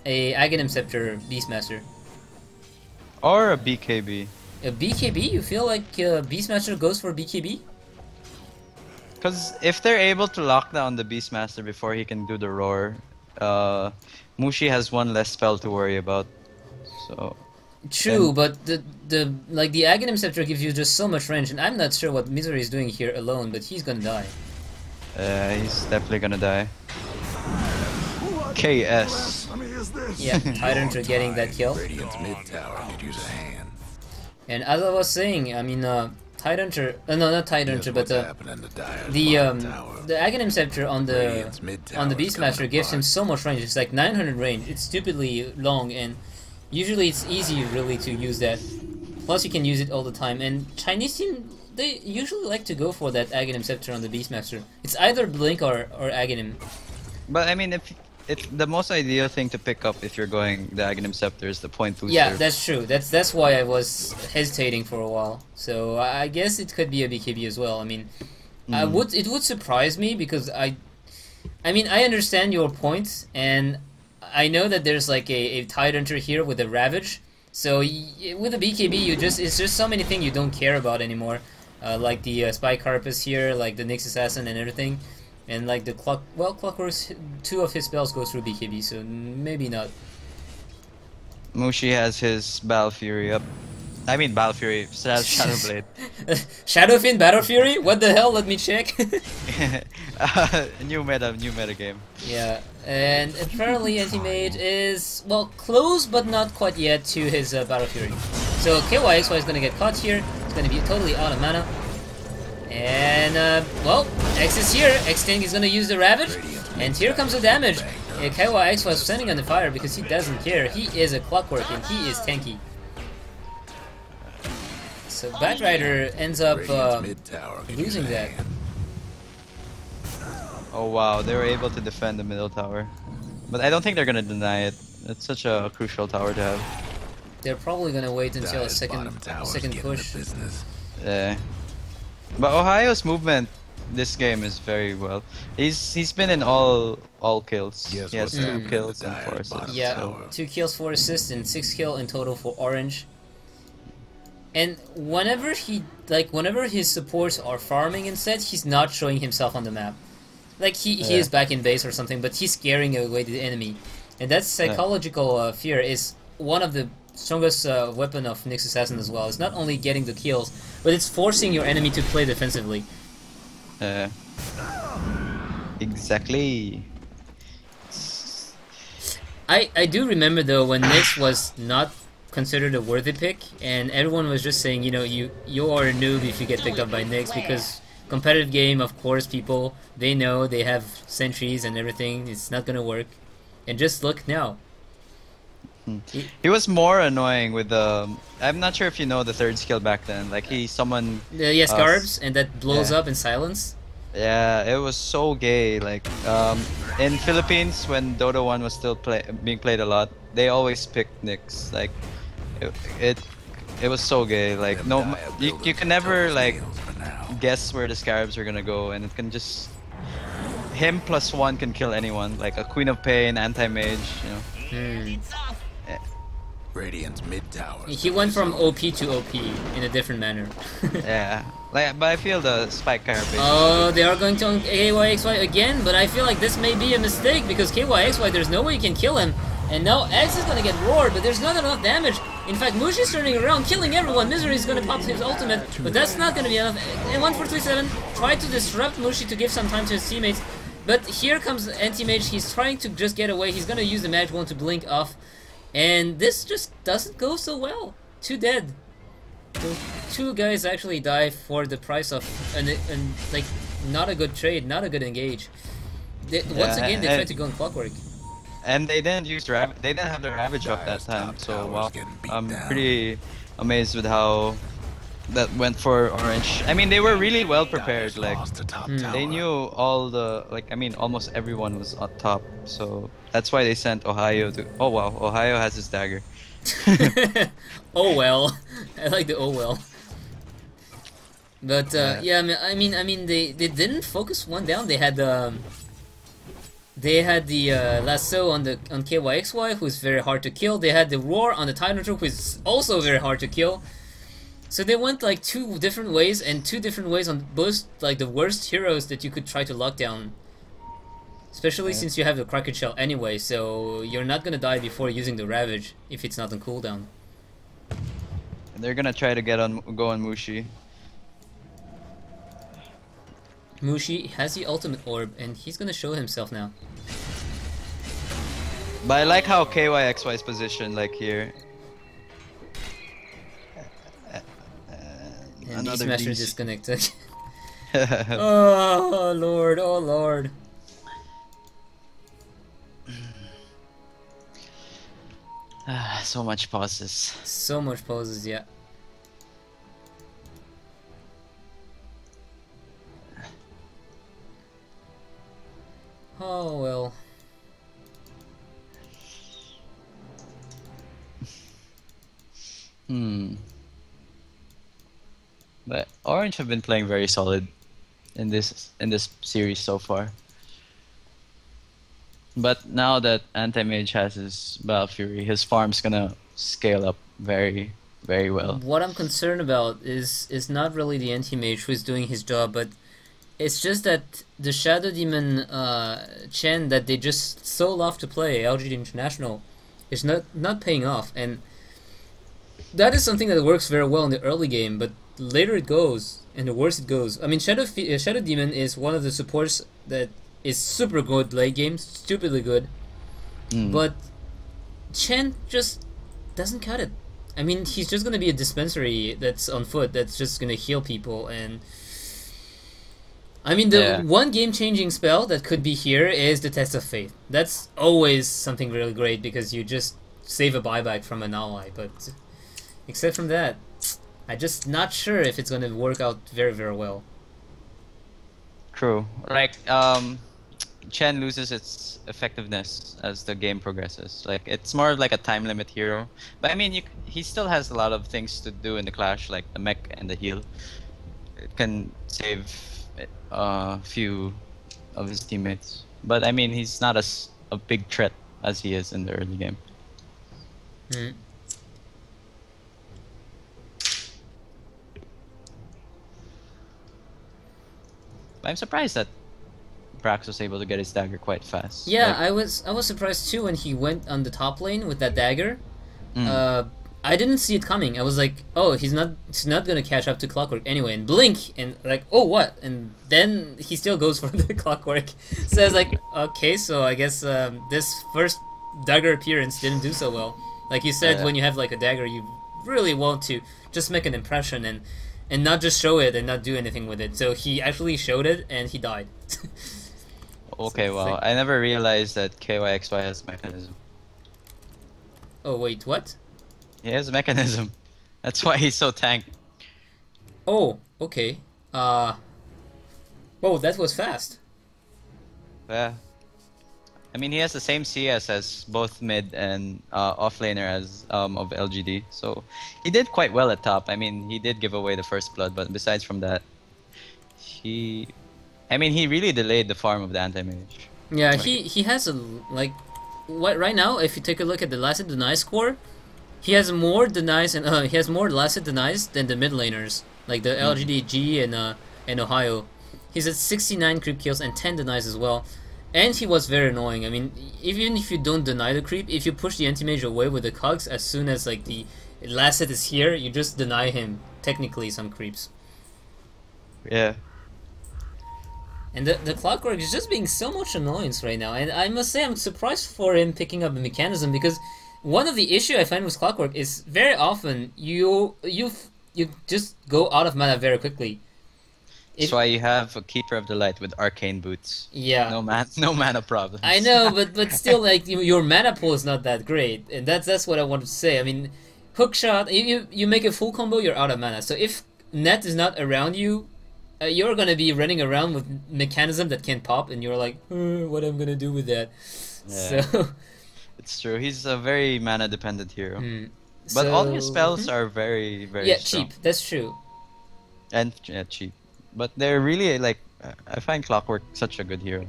S1: Aghanim Scepter Beastmaster.
S2: Or a BKB.
S1: A BKB? You feel like Beastmaster goes for BKB?
S2: Because if they're able to lock down the Beastmaster before he can do the roar, Mushi has one less spell to worry about. So
S1: true, but the Aghanim Scepter gives you just so much range, and I'm not sure what Myzzrym is doing here alone, but he's gonna die.
S2: He's definitely gonna die. KS.
S1: Yeah, Tidehunter getting that kill.
S4: Radiant's mid tower could use a hand.
S1: And as I was saying, I mean, Tidehunter, no, not Tidehunter, but the Aghanim Scepter on the Beastmaster gives him so much range. It's like 900 range. It's stupidly long, and usually it's easy really to use that. Plus you can use it all the time. And Chinese team, they usually like to go for that Aghanim Scepter on the Beastmaster. It's either Blink or Aghanim.
S2: But I mean, if the most ideal thing to pick up if you're going the Aghanim Scepter is the point booster.
S1: Yeah, that's true. That's why I was hesitating for a while. So I guess it could be a BKB as well. I mean, it would surprise me because I mean I understand your point, and I know that there's like a Tidehunter here with a Ravage. So with a BKB, it's just so many things you don't care about anymore, like the Spy Carpus here, like the Nyx Assassin and everything. And like the Clockwork's 2 of his spells go through BKB, so maybe not.
S2: Mushi has his Battle Fury up. I mean Battle Fury, Shadowblade.
S1: Shadowfiend Battle Fury? What the hell? Let me check.
S2: New meta game.
S1: Yeah, and apparently Anti-Mage is, well, close but not quite yet to his Battle Fury. So KYXY is gonna get caught here. It's gonna be totally out of mana. And, well, X is here. X-Tank is gonna use the Ravage, and here comes the damage. KYX was standing on the fire because he doesn't care. He is a Clockwork, and he is tanky. So Batrider ends up losing that.
S2: Oh wow, they were able to defend the middle tower. But I don't think they're gonna deny it. It's such a crucial tower to have.
S1: They're probably gonna wait until a second push.
S2: Yeah. But Ohio's movement this game is very well. He's been in all kills. He has 2 kills and 4 assists.
S1: Yeah,
S2: so.
S1: 2 kills, 4 assists, and 6 kills in total for Orange. And whenever his supports are farming instead, he's not showing himself on the map. Like he is back in base or something, but he's scaring away the enemy. And that psychological fear is one of the strongest weapon of Nyx Assassin as well. It's not only getting the kills, but it's forcing your enemy to play defensively.
S2: Exactly.
S1: I do remember though when Nyx was not considered a worthy pick, and everyone was just saying, you know, you are a noob if you get picked up by Nyx, because competitive game, of course, people, they know they have sentries and everything. It's not gonna work. And just look now.
S2: He was more annoying with the. I'm not sure if you know the 3rd skill back then. Like he summoned.
S1: Yes, Scarbs, and that blows up in silence.
S2: Yeah, it was so gay. Like in Philippines when Dota 1 was still being played a lot, they always picked Nyx. Like it, it it was so gay. Like no, you can never like guess where the scarabs are gonna go, and it can just him plus one can kill anyone. Like a Queen of Pain, anti-mage, you know. Yeah.
S4: Radiant's mid tower.
S1: He went from OP to OP in a different manner.
S2: Yeah. Like, but I feel the spike carapace.
S1: Oh, they are going to KYXY again, but I feel like this may be a mistake because KYXY, there's no way you can kill him. And now X is gonna get roared, but there's not enough damage. In fact, Mushi's turning around, killing everyone. Myzzrym is gonna pop his ultimate, but that's not gonna be enough. And 1437 tried to disrupt Mushi to give some time to his teammates. But here comes Anti-Mage. He's trying to just get away. He's gonna use the Magic Wand to blink off. And this just doesn't go so well. 2 dead. So 2 guys actually die for the price of like not a good trade, not a good engage. Once again, they tried to go on Clockwork.
S2: And they didn't use they didn't have the Ravage off that time. So wow, I'm pretty amazed with how that went for Orange. I mean, they were really well prepared. Like they knew all the I mean, almost everyone was on top. So that's why they sent Ohio to. Oh wow, Ohio has his dagger.
S1: Oh well, I like the oh well. But yeah, I mean, they didn't focus one down. They had the lasso on KYXY, who's very hard to kill. They had the roar on the Tyrant, who is also very hard to kill. So they went like 2 different ways, and 2 different ways on both like the worst heroes that you could try to lock down. Especially since you have the Kraken Shell anyway, so you're not gonna die before using the Ravage if it's not on cooldown.
S2: And they're gonna try to go on Mushi.
S1: Mushi has the ultimate orb, and he's gonna show himself now.
S2: But I like how KYXY is positioned, like here.
S1: And Beastmaster disconnected. Oh lord, oh lord.
S2: So much pauses.
S1: So much pauses, yeah. Oh well.
S2: But Orange have been playing very solid in this series so far. But now that Anti-Mage has his Battle Fury, his farm's gonna scale up very, very well.
S1: What I'm concerned about is not really the Anti-Mage who's doing his job, but it's just that the Shadow Demon Chen that they just so love to play, LGD International, is not paying off, and that is something that works very well in the early game, but later it goes, and the worse it goes. I mean, Shadow Demon is one of the supports that is super good late game, stupidly good, but Chen just doesn't cut it. I mean, he's just gonna be a dispensary that's on foot, that's just gonna heal people, and I mean, the one game-changing spell that could be here is the Test of Fate. That's always something really great because you just save a buyback from an ally, but except from that, I'm just not sure if it's gonna work out very, very well.
S2: True. Like, Chen loses its effectiveness as the game progresses. Like, it's more of like a time limit hero. But I mean, he still has a lot of things to do in the clash, like the mech and the heal. It can save a few of his teammates. But I mean, he's not as a big threat as he is in the early game. I'm surprised that Brax was able to get his dagger quite fast.
S1: Yeah,
S2: like,
S1: I was surprised too when he went on the top lane with that dagger. I didn't see it coming. I was like, oh, he's not gonna catch up to Clockwork anyway, and blink, and like, oh, what? And then he still goes for the Clockwork. So I was like, okay, so I guess this first dagger appearance didn't do so well. Like you said, when you have like a dagger, you really want to just make an impression and not just show it and not do anything with it. So he actually showed it and he died.
S2: Okay, well, I never realized that KYXY has mechanism.
S1: Oh wait, what?
S2: He has a mechanism. That's why he's so tanked.
S1: Oh, okay. Whoa, that was fast.
S2: Yeah. I mean, he has the same CS as both mid and offlaner as of LGD, so he did quite well at top. I mean, he did give away the first blood, but besides from that, he really delayed the farm of the anti-mage.
S1: Yeah,
S2: Like,
S1: he has a like what right now. If you take a look at the last deny score, he has more denies and he has more last denies than the mid laners, like the LGD, G and Ohio. He's at 69 creep kills and 10 denies as well. And he was very annoying. I mean, even if you don't deny the creep, if you push the anti-mage away with the cogs, as soon as like the last hit is here, you just deny him technically some creeps.
S2: yeah.
S1: And the Clockwork is just being so much annoyance right now. And I must say I'm surprised for him picking up the mechanism, because one of the issue I find with Clockwork is very often you just go out of mana very quickly.
S2: That's why you have a Keeper of the Light with Arcane Boots.
S1: Yeah.
S2: No mana problems.
S1: I know, but still, like your mana pool is not that great, and that's what I wanted to say. I mean, hookshot, you make a full combo, you're out of mana. So if net is not around you, you're gonna be running around with mechanism that can pop, and you're like, what am I gonna do with that?
S2: Yeah.
S1: So
S2: It's true. He's a very mana dependent hero. But
S1: so,
S2: all his spells are very strong.
S1: cheap. That's true.
S2: And yeah, cheap. But they're really like I find Clockwork such a good hero.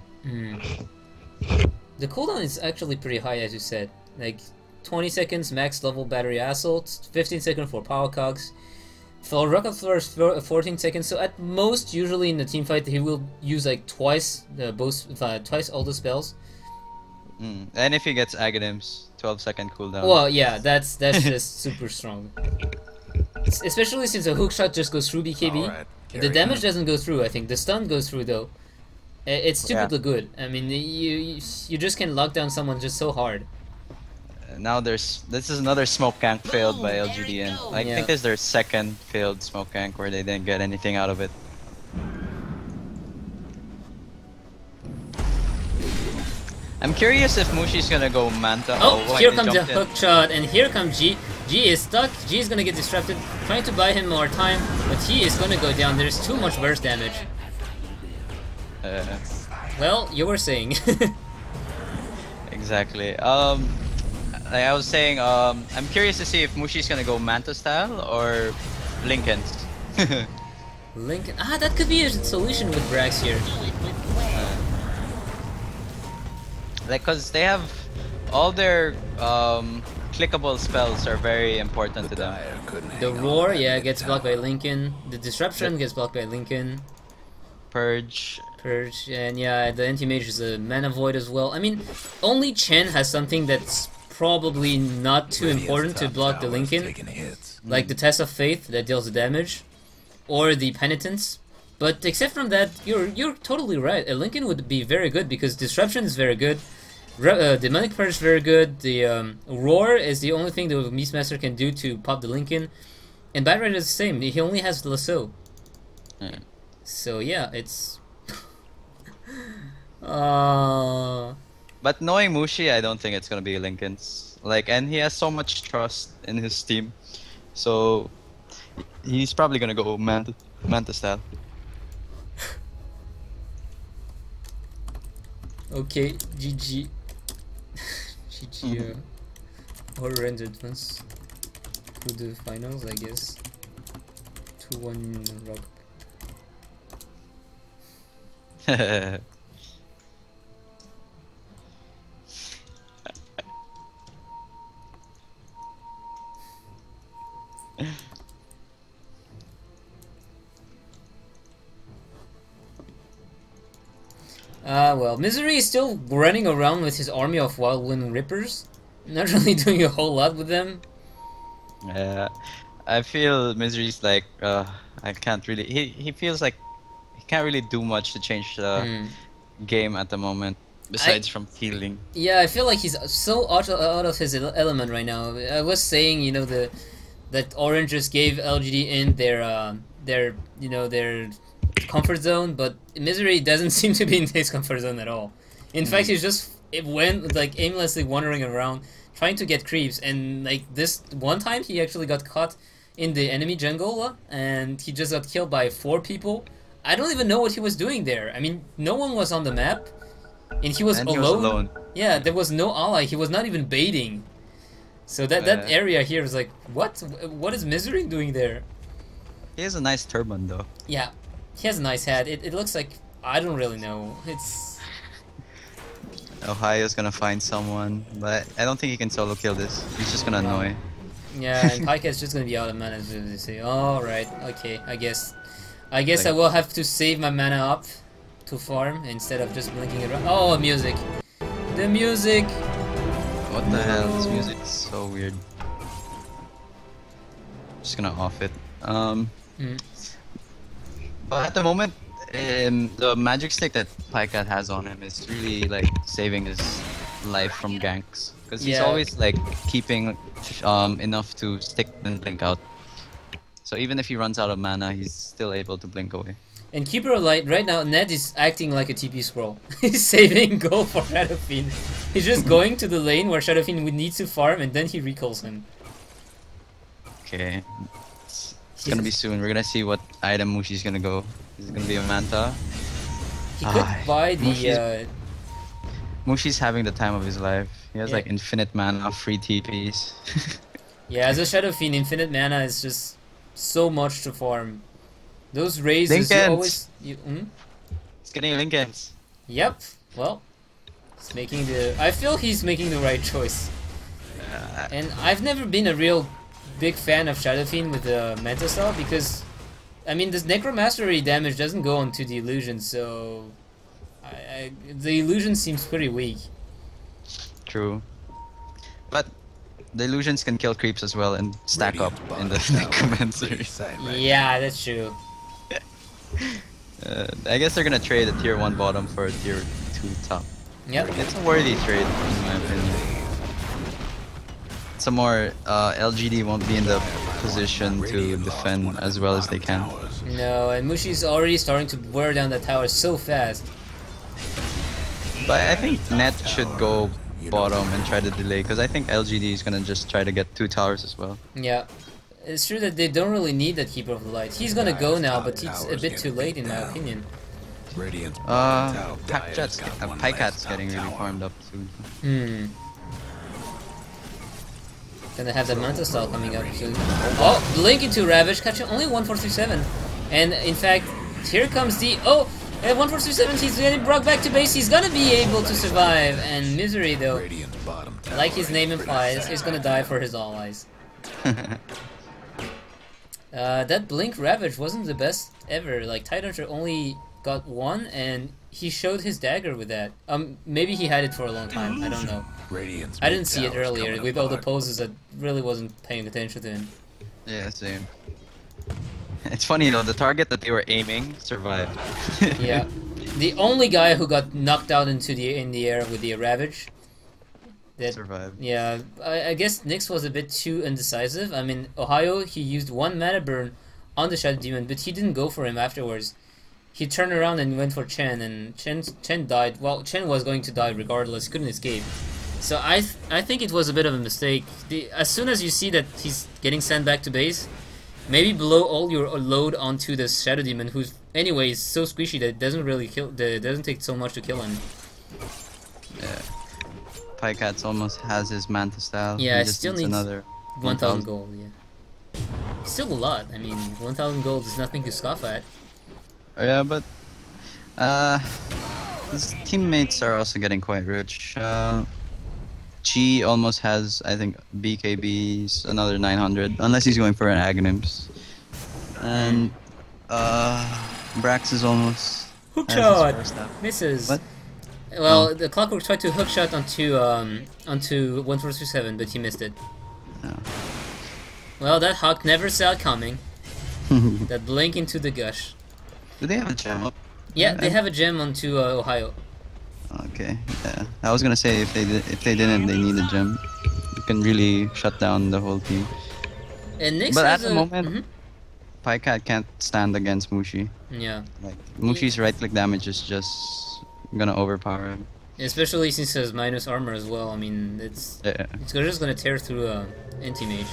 S1: The cooldown is actually pretty high, as you said. Like 20 seconds max level battery assault, 15 seconds for power cogs. For rocket floor is 14 seconds. So at most, usually in the team fight, he will use like twice twice all the spells.
S2: And if he gets Aghanims, 12-second cooldown.
S1: Well, yeah, that's just super strong. Especially since a hookshot just goes through BKB.
S4: Alright,
S1: The damage doesn't go through, I think. The stun goes through, though. It's stupidly good. I mean, you just can lock down someone just so hard.
S2: Now this is another smoke gank failed by LGD.Int. I think this is their second failed smoke gank where they didn't get anything out of it. I'm curious if Mushi's gonna go Manta.
S1: Oh, here comes the hookshot, and here comes G. G is stuck. G is gonna get disrupted, trying to buy him more time, but he is gonna go down. There's too much burst damage. Well, you were saying.
S2: Exactly. Like I was saying, I'm curious to see if Mushi's gonna go Manta style or Linken's.
S1: Linken. That could be a solution with Brax here.
S2: Like, cause they have all their clickable spells are very important to them.
S1: The roar, yeah, gets blocked by Linken. The disruption gets blocked by Linken.
S2: Purge,
S1: and yeah, the anti-mage is a mana void as well. I mean, only Chen has something that's probably not too important to block the Linken, like the Test of Faith that deals the damage, or the Penitence. But except from that, you're totally right. A Linken would be very good because disruption is very good. Demonic Purge is very good. The Roar is the only thing the Beastmaster can do to pop the Linken. And Bad Red is the same. He only has Lasso. So yeah, it's...
S2: But knowing Mushi, I don't think it's gonna be Linken's. Like, and he has so much trust in his team, so he's probably gonna go Manta style.
S1: Okay, GG. GG. Orange advance to the finals, I guess. 2-1 rock. Well, Myzzrym is still running around with his army of Wildwind Rippers. Not really doing a whole lot with them.
S2: Yeah, I feel Myzzrym's like, I can't really, he feels like he can't really do much to change the game at the moment, besides from healing.
S1: Yeah, I feel like he's so out of his element right now. I was saying, you know, that Orange just gave LGD.Int their comfort zone, but Myzzrym doesn't seem to be in his comfort zone at all. In fact, he's just went like aimlessly wandering around trying to get creeps, and like this one time he actually got caught in the enemy jungle and he just got killed by 4 people I don't even know what he was doing there. I mean, no one was on the map, and he was alone. Yeah, there was no ally. He was not even baiting. So that area here was like, what? What is Myzzrym doing there?
S2: He has a nice turban though.
S1: Yeah, he has a nice hat. It looks like, I don't really know. It's...
S2: Ohio's gonna find someone, but I don't think he can solo kill this. He's just gonna annoy.
S1: Yeah, and Pykat's just gonna be out of mana as soon as they say, alright, okay, I guess I will have to save my mana up to farm instead of just blinking it around. Oh, music! The music!
S2: What the hell? This music is so weird. Just gonna off it. But at the moment, the magic stick that Pykat has on him is really like saving his life from ganks. Because he's always like keeping enough to stick and blink out. So even if he runs out of mana, he's still able to blink away.
S1: And Keeper of Light, right now, Ned is acting like a TP scroll. He's saving gold for Shadowfiend. He's just going to the lane where Shadowfiend would need to farm, and then he recalls him.
S2: Okay. It's gonna be soon. We're gonna see what item Mushi's gonna go. Is it gonna be a Manta?
S1: He could buy the...
S2: Mushi's having the time of his life. He has like infinite mana, free TPs.
S1: Yeah, as a Shadowfiend, infinite mana is just so much to farm. Those raises, you always...
S2: He's getting Linkens.
S1: Yep, well, he's making the... I feel he's making the right choice. And I've never been a real big fan of Shadowfiend with the meta style because, I mean, this Necromastery damage doesn't go onto the illusion, so... the illusion seems pretty weak.
S2: True. But the illusions can kill creeps as well and stack up in the Necromancery.
S1: Yeah, that's true.
S2: I guess they're gonna trade a tier 1 bottom for a tier 2 top.
S1: Yep.
S2: It's a worthy trade in my opinion. Some more LGD won't be in the position to defend as well as they can.
S1: No, and Mushi's already starting to wear down the tower so fast.
S2: But I think Net should go bottom and try to delay because I think LGD is gonna just try to get 2 towers as well.
S1: Yeah. It's true that they don't really need that Keeper of the Light. He's gonna go now, but it's a bit too late in my opinion.
S2: Pykat's getting really farmed up soon.
S1: Gonna have the Manta style coming up soon. Oh, Blink into Ravage, catching only 1437. And in fact, here comes the... Oh! At 1437, he's getting brought back to base. He's gonna be able to survive. And Myzzrym, though, like his name implies, is gonna die for his allies. That Blink Ravage wasn't the best ever. Like, Tidehunter only got 1, and he showed his dagger with that. Maybe he had it for a long time. I don't know. I didn't see it earlier with all the poses. That really wasn't paying attention to him.
S2: Yeah, same. It's funny though, the target that they were aiming survived.
S1: Yeah. The only guy who got knocked out in the air with the Ravage. That
S2: survived.
S1: Yeah, I guess Nyx was a bit too indecisive. I mean, Ohio, he used 1 mana burn on the Shadow Demon, but he didn't go for him afterwards. He turned around and went for Chen, and Chen died. Well, Chen was going to die regardless, couldn't escape. So I think it was a bit of a mistake. As soon as you see that he's getting sent back to base, maybe blow all your load onto the Shadow Demon, who's anyways so squishy that it doesn't really doesn't take so much to kill him.
S2: Yeah. Pykat's almost has his Manta style.
S1: Yeah,
S2: he
S1: it
S2: just
S1: still needs
S2: another
S1: 1,000 gold. Yeah, still a lot. I mean, 1,000 gold is nothing to scoff at.
S2: Yeah, but his teammates are also getting quite rich. G almost has, I think, BKB's another 900, unless he's going for an Aghanims. And Brax is almost
S1: hookshot misses.
S2: What?
S1: Well, the Clockwork tried to hookshot onto 1427, but he missed it.
S2: Oh.
S1: Well, that Hawk never saw it coming. That blink into the gush.
S2: Do they have a gem up?
S1: Yeah, they have a gem onto Ohio.
S2: Okay, yeah. I was gonna say if they didn't, they need a gem. You can really shut down the whole team.
S1: And Nyx
S2: but at the moment, Pykat can't stand against Mushi.
S1: Yeah.
S2: Like Mushi's right click damage is just gonna overpower him.
S1: Especially since he has minus armor as well. I mean, it's just gonna tear through anti-mage.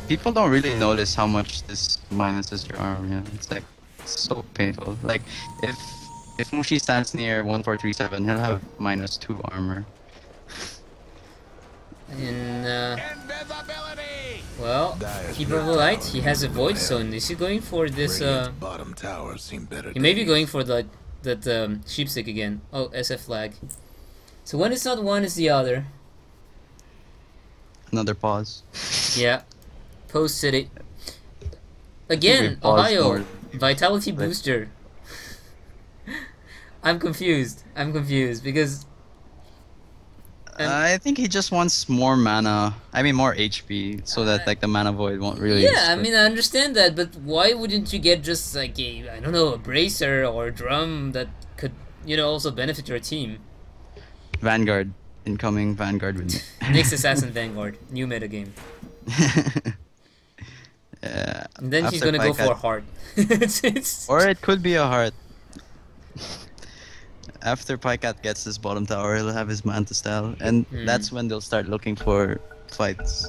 S2: People don't really notice how much this minuses your armor. Yeah, it's like so painful. Like, if Mushi stands near 1437, he'll have -2 armor.
S1: And
S4: Invisibility!
S1: well,
S4: Dire's
S1: Keeper of the
S4: mid
S1: Light,
S4: tower
S1: he has a
S4: needs
S1: Void
S4: help.
S1: Zone. Is he going for this?
S4: Radiant's bottom towers seem better.
S1: He may be
S4: days.
S1: going for that sheepstick again. Oh, SF flag. So when it's not one, it's the other.
S2: Another pause.
S1: Yeah. Post City.
S2: we
S1: Again,
S2: paused
S1: Ohio.
S2: more.
S1: Vitality
S2: Like-
S1: booster. I'm confused. Because
S2: I think he just wants more mana. I mean, more HP, so that like the mana void won't really.
S1: yeah, I
S2: split.
S1: mean I understand that, but why wouldn't you get just like I don't know, a bracer or a drum that could, also benefit your team?
S2: Vanguard, incoming Vanguard with.
S1: Next Assassin Vanguard, new meta game.
S2: Yeah.
S1: And then he's
S2: after
S1: gonna go for a
S2: Pycat-
S1: heart. it's
S2: Or it could be a heart. After Pycat gets this bottom tower, he'll have his Manta style, and that's when they'll start looking for fights.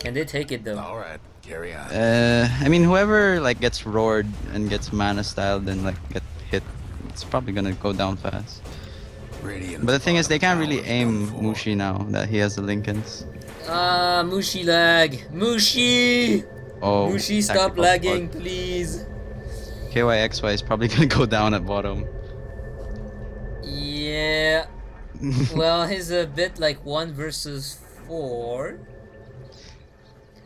S1: Can they take it though?
S4: All right, carry on.
S2: I mean, whoever like gets roared and gets mana style, then like get hit, it's probably gonna go down fast.
S4: Radiant's
S2: But the thing is, they can't
S4: bottom
S2: really
S4: tower's
S2: aim
S4: done for.
S2: Mushi now that he has the Lincolns.
S1: Ah, Mushi lag. Mushi!
S2: Oh,
S1: Mushi, stop
S2: tactical
S1: lagging,
S2: spot.
S1: please.
S2: KYXY is probably gonna go down at bottom.
S1: Yeah. Well, he's a bit like 1 versus 4.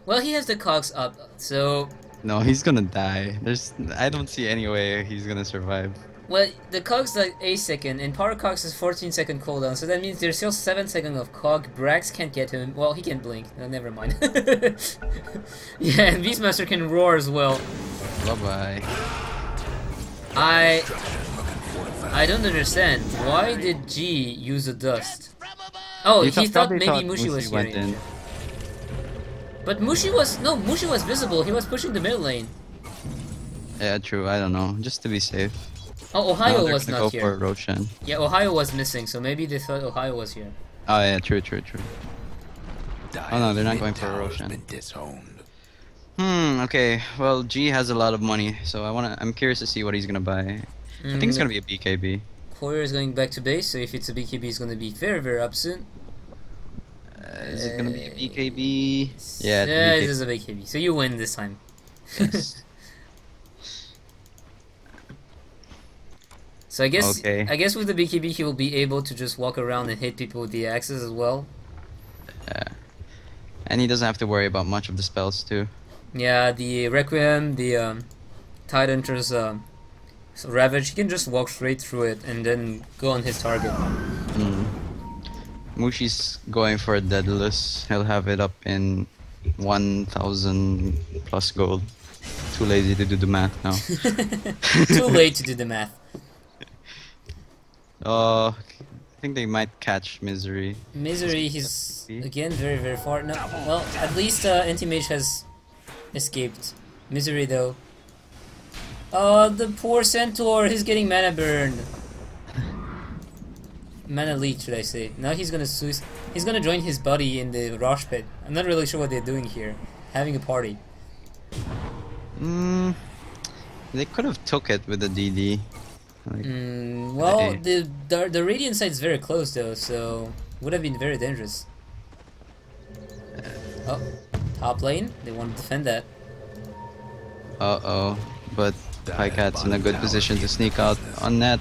S1: Well, he has the cogs up, so...
S2: No, he's gonna die. I don't see any way he's gonna survive.
S1: Well, the cogs like 8 second, and power cogs is 14-second cooldown, so that means there's still 7 second of cog. Brax can't get him. Well, he can blink. No, never mind. Yeah, and Beastmaster can roar as well.
S2: Bye bye.
S1: I don't understand. Why did G use a dust? Oh, he thought
S2: probably
S1: maybe Mushi was
S2: went
S1: hearing.
S2: in.
S1: But Mushi was visible. He was pushing the mid lane.
S2: Yeah, true. I don't know. Just to be safe.
S1: Oh, Ohio
S2: Now they're
S1: was
S2: gonna
S1: not
S2: go
S1: here.
S2: for Roshan.
S1: Yeah, Ohio was missing, so maybe they thought Ohio was here.
S2: Oh yeah, true. Oh no, they're not going for
S4: Mid-tower's
S2: Roshan.
S4: been disowned.
S2: Okay. Well, G has a lot of money, so I'm curious to see what he's gonna buy. I think it's gonna be a BKB.
S1: Courier is going back to base, so if it's a BKB, it's gonna be very, very up soon.
S2: Is it gonna be a BKB? Yeah, it's
S1: Yeah,
S2: a
S1: it is a BKB. So you win this time.
S2: Yes.
S1: So I guess with the BKB, he will be able to just walk around and hit people with the axes as well.
S2: Yeah. And he doesn't have to worry about much of the spells too.
S1: Yeah, the Requiem, the Tidehunter's Ravage, he can just walk straight through it and then go on his target.
S2: Mushi's going for a Daedalus. He'll have it up in 1,000 plus gold. Too lazy to do the math now.
S1: Too late to do the math.
S2: I think they might catch Myzzrym.
S1: Misery, he's again very, very far. No, well, at least Anti-Mage has escaped. Misery though. Oh, the poor Centaur, he's getting mana burn. Mana leak, should I say. Now he's gonna join his buddy in the Rosh Pit. I'm not really sure what they're doing here. Having a party.
S2: They could have took it with the DD. Like,
S1: Well, the Radiant side's very close though, so would have been very dangerous. Oh, top lane, they want to defend that.
S2: Uh-oh. But Pycat's in a good position to sneak out on that.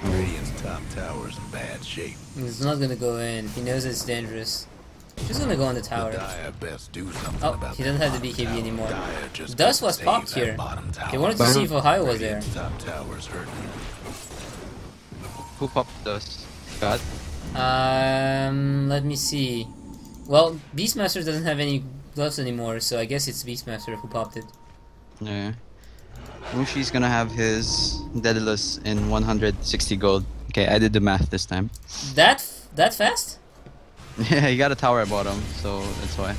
S4: Radiant's top tower's in bad shape.
S1: He's not gonna go in, he knows it's dangerous. He's gonna go on the tower.
S4: Dire best do something
S1: Oh,
S4: about
S1: he doesn't have the BKB anymore.
S4: Dire just
S1: Dust
S4: couldn't
S1: was
S4: save
S1: popped
S4: that
S1: here.
S4: bottom tower.
S1: He wanted to see if Ohio was there.
S4: Radiant's top tower's hurting.
S2: Who popped Dust? God?
S1: Let me see. Well, Beastmaster doesn't have any gloves anymore, so I guess it's Beastmaster who popped it.
S2: Yeah. Mushi's gonna have his Daedalus in 160 gold. Okay, I did the math this time.
S1: That fast?
S2: Yeah, he got a tower at bottom, so that's why.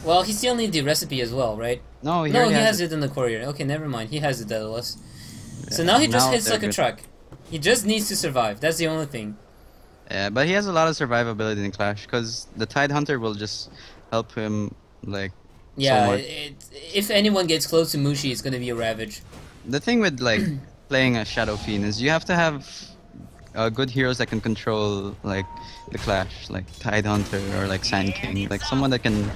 S1: Well, he still needs the recipe as well, right?
S2: No, he
S1: No, he
S2: already
S1: has it in the courier. Okay, never mind. He has the Daedalus. So now he just
S2: now
S1: hits
S2: they're
S1: like a
S2: good.
S1: truck. He just needs to survive. That's the only thing.
S2: Yeah, but he has a lot of survivability in Clash, because the Tidehunter will just help him, like,
S1: Yeah,
S2: much.
S1: if anyone gets close to Mushi, it's gonna be a Ravage.
S2: The thing with like playing a Shadow Fiend is you have to have good heroes that can control like the clash, like Tidehunter or like Sand King, like someone that can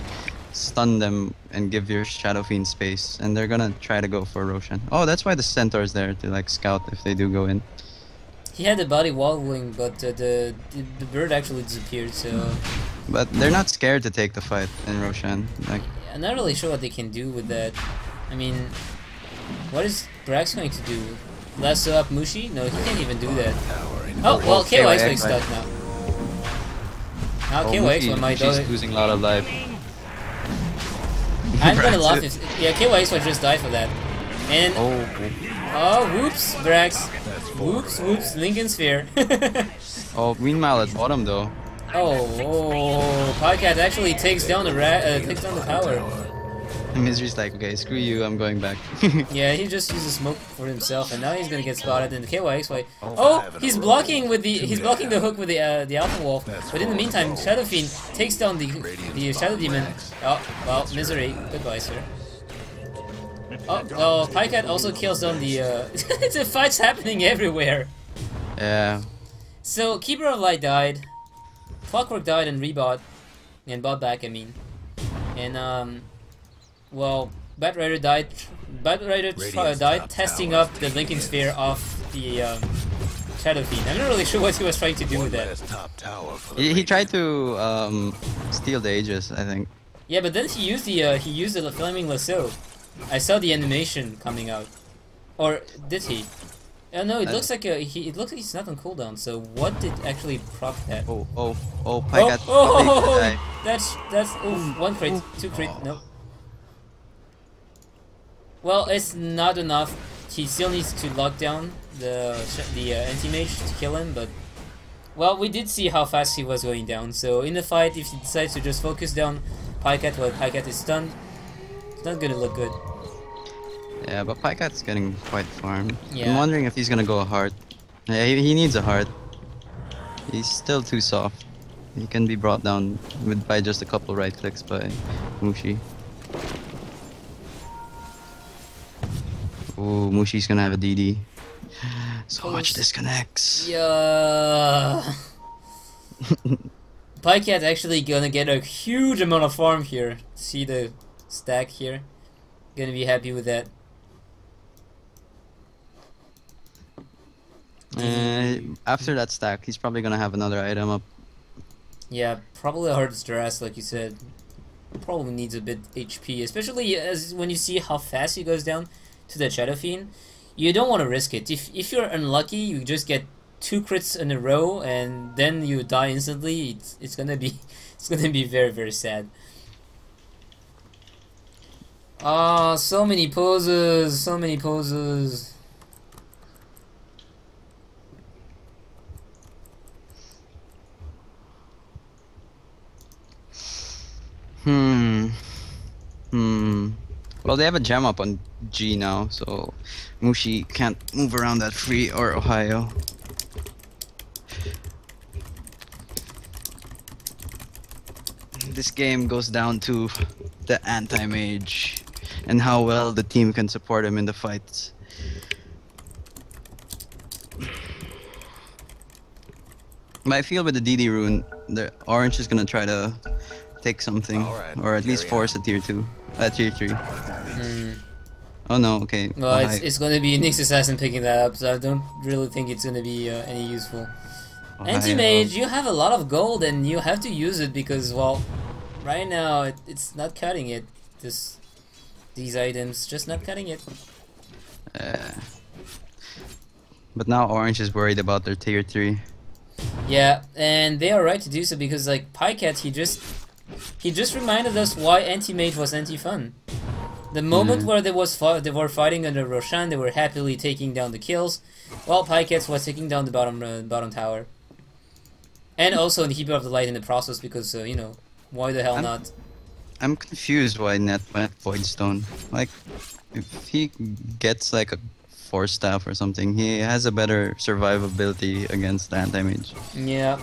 S2: stun them and give your Shadow Fiend space, and they're gonna try to go for Roshan. Oh, that's why the Centaur's there to like scout if they do go in.
S1: He had the body wobbling, but the bird actually disappeared. So.
S2: But they're not scared to take the fight in Roshan. Like,
S1: I'm not really sure what they can do with that. I mean, what is Brax going to do? Lasso up Mushi? No, he can't even do that. Oh, well, KYX is stuck now. Now KYX might die.
S2: She's losing a lot of life.
S1: I'm gonna laugh if... Yeah, KYX would just die for that. And... Oh, whoops, Brax. Whoops, Lincoln Sphere.
S2: Oh, Meanwhile at bottom though.
S1: Oh, Podcat actually takes down the tower.
S2: And Myzzrym's like, okay, screw you, I'm going back.
S1: Yeah, he just uses smoke for himself, and now he's gonna get spotted. And the KYX, oh, he's blocking the hook with the Alpha Wolf. But in the meantime, Shadow Fiend takes down the Shadow Demon. Oh, well, Misery, goodbye, sir. Oh, Pycat also kills down the. The fight's happening everywhere.
S2: Yeah.
S1: So Keeper of Light died, Clockwork died and rebought, and bought back. I mean, and well, Batrider died. Batrider died testing up the Lincoln Sphere off the Shadow Fiend. I'm not really sure what he was trying to do with that.
S2: He tried to steal the Aegis, I think.
S1: Yeah, but then he used the Flaming Lasso. I saw the animation coming out, or did he? Oh no, it looks like it looks like he's not on cooldown. So what did actually proc that?
S2: Pycat.
S1: That's oof, 1 crit, 2 crit, nope. Well, it's not enough. He still needs to lock down the anti-mage to kill him, but well, we did see how fast he was going down. So in the fight, if he decides to just focus down Pycat while Pycat is stunned, it's not gonna look good.
S2: Yeah, but Pycat's getting quite farmed.
S1: Yeah.
S2: I'm wondering if he's gonna go hard. Yeah, he needs a heart. He's still too soft. He can be brought down by just a couple right clicks by Mushi. Oh, Mushi's gonna have a DD. So much disconnects.
S1: Yeah. Pycat actually gonna get a huge amount of farm here. See the stack here? Gonna be happy with that.
S2: After that stack, he's probably gonna have another item up.
S1: Yeah, probably hurts Duras, like you said. Probably needs a bit HP, especially as when you see how fast he goes down to the Shadow Fiend. You don't want to risk it. If you're unlucky, you just get 2 crits in a row and then you die instantly. It's gonna be very, very sad. Ah, so many poses, so many poses.
S2: Well, they have a gem up on G now, so Mushi can't move around that free, or Ohio. This game goes down to the anti-mage and how well the team can support him in the fights. But I feel with the DD rune, the orange is gonna try to take something, or at least force a tier 2, tier 3. Oh no, okay.
S1: Well, it's gonna be Nyx Assassin picking that up, so I don't really think it's gonna be any useful. Anti-mage, you have a lot of gold and you have to use it because, well, right now it's not cutting it. These items, just not cutting it.
S2: But now Orange is worried about their tier 3.
S1: Yeah, and they are right to do so because, like, Pycat, he just reminded us why anti-mage was anti-fun. The moment where they were fighting under Roshan, they were happily taking down the kills, while Pycat was taking down the bottom tower. And also the Keeper of the Light in the process because, you know, why the hell not?
S2: I'm confused why Net went Voidstone. Like, if he gets like a Force Staff or something, he has a better survivability against the anti-mage.
S1: Yeah.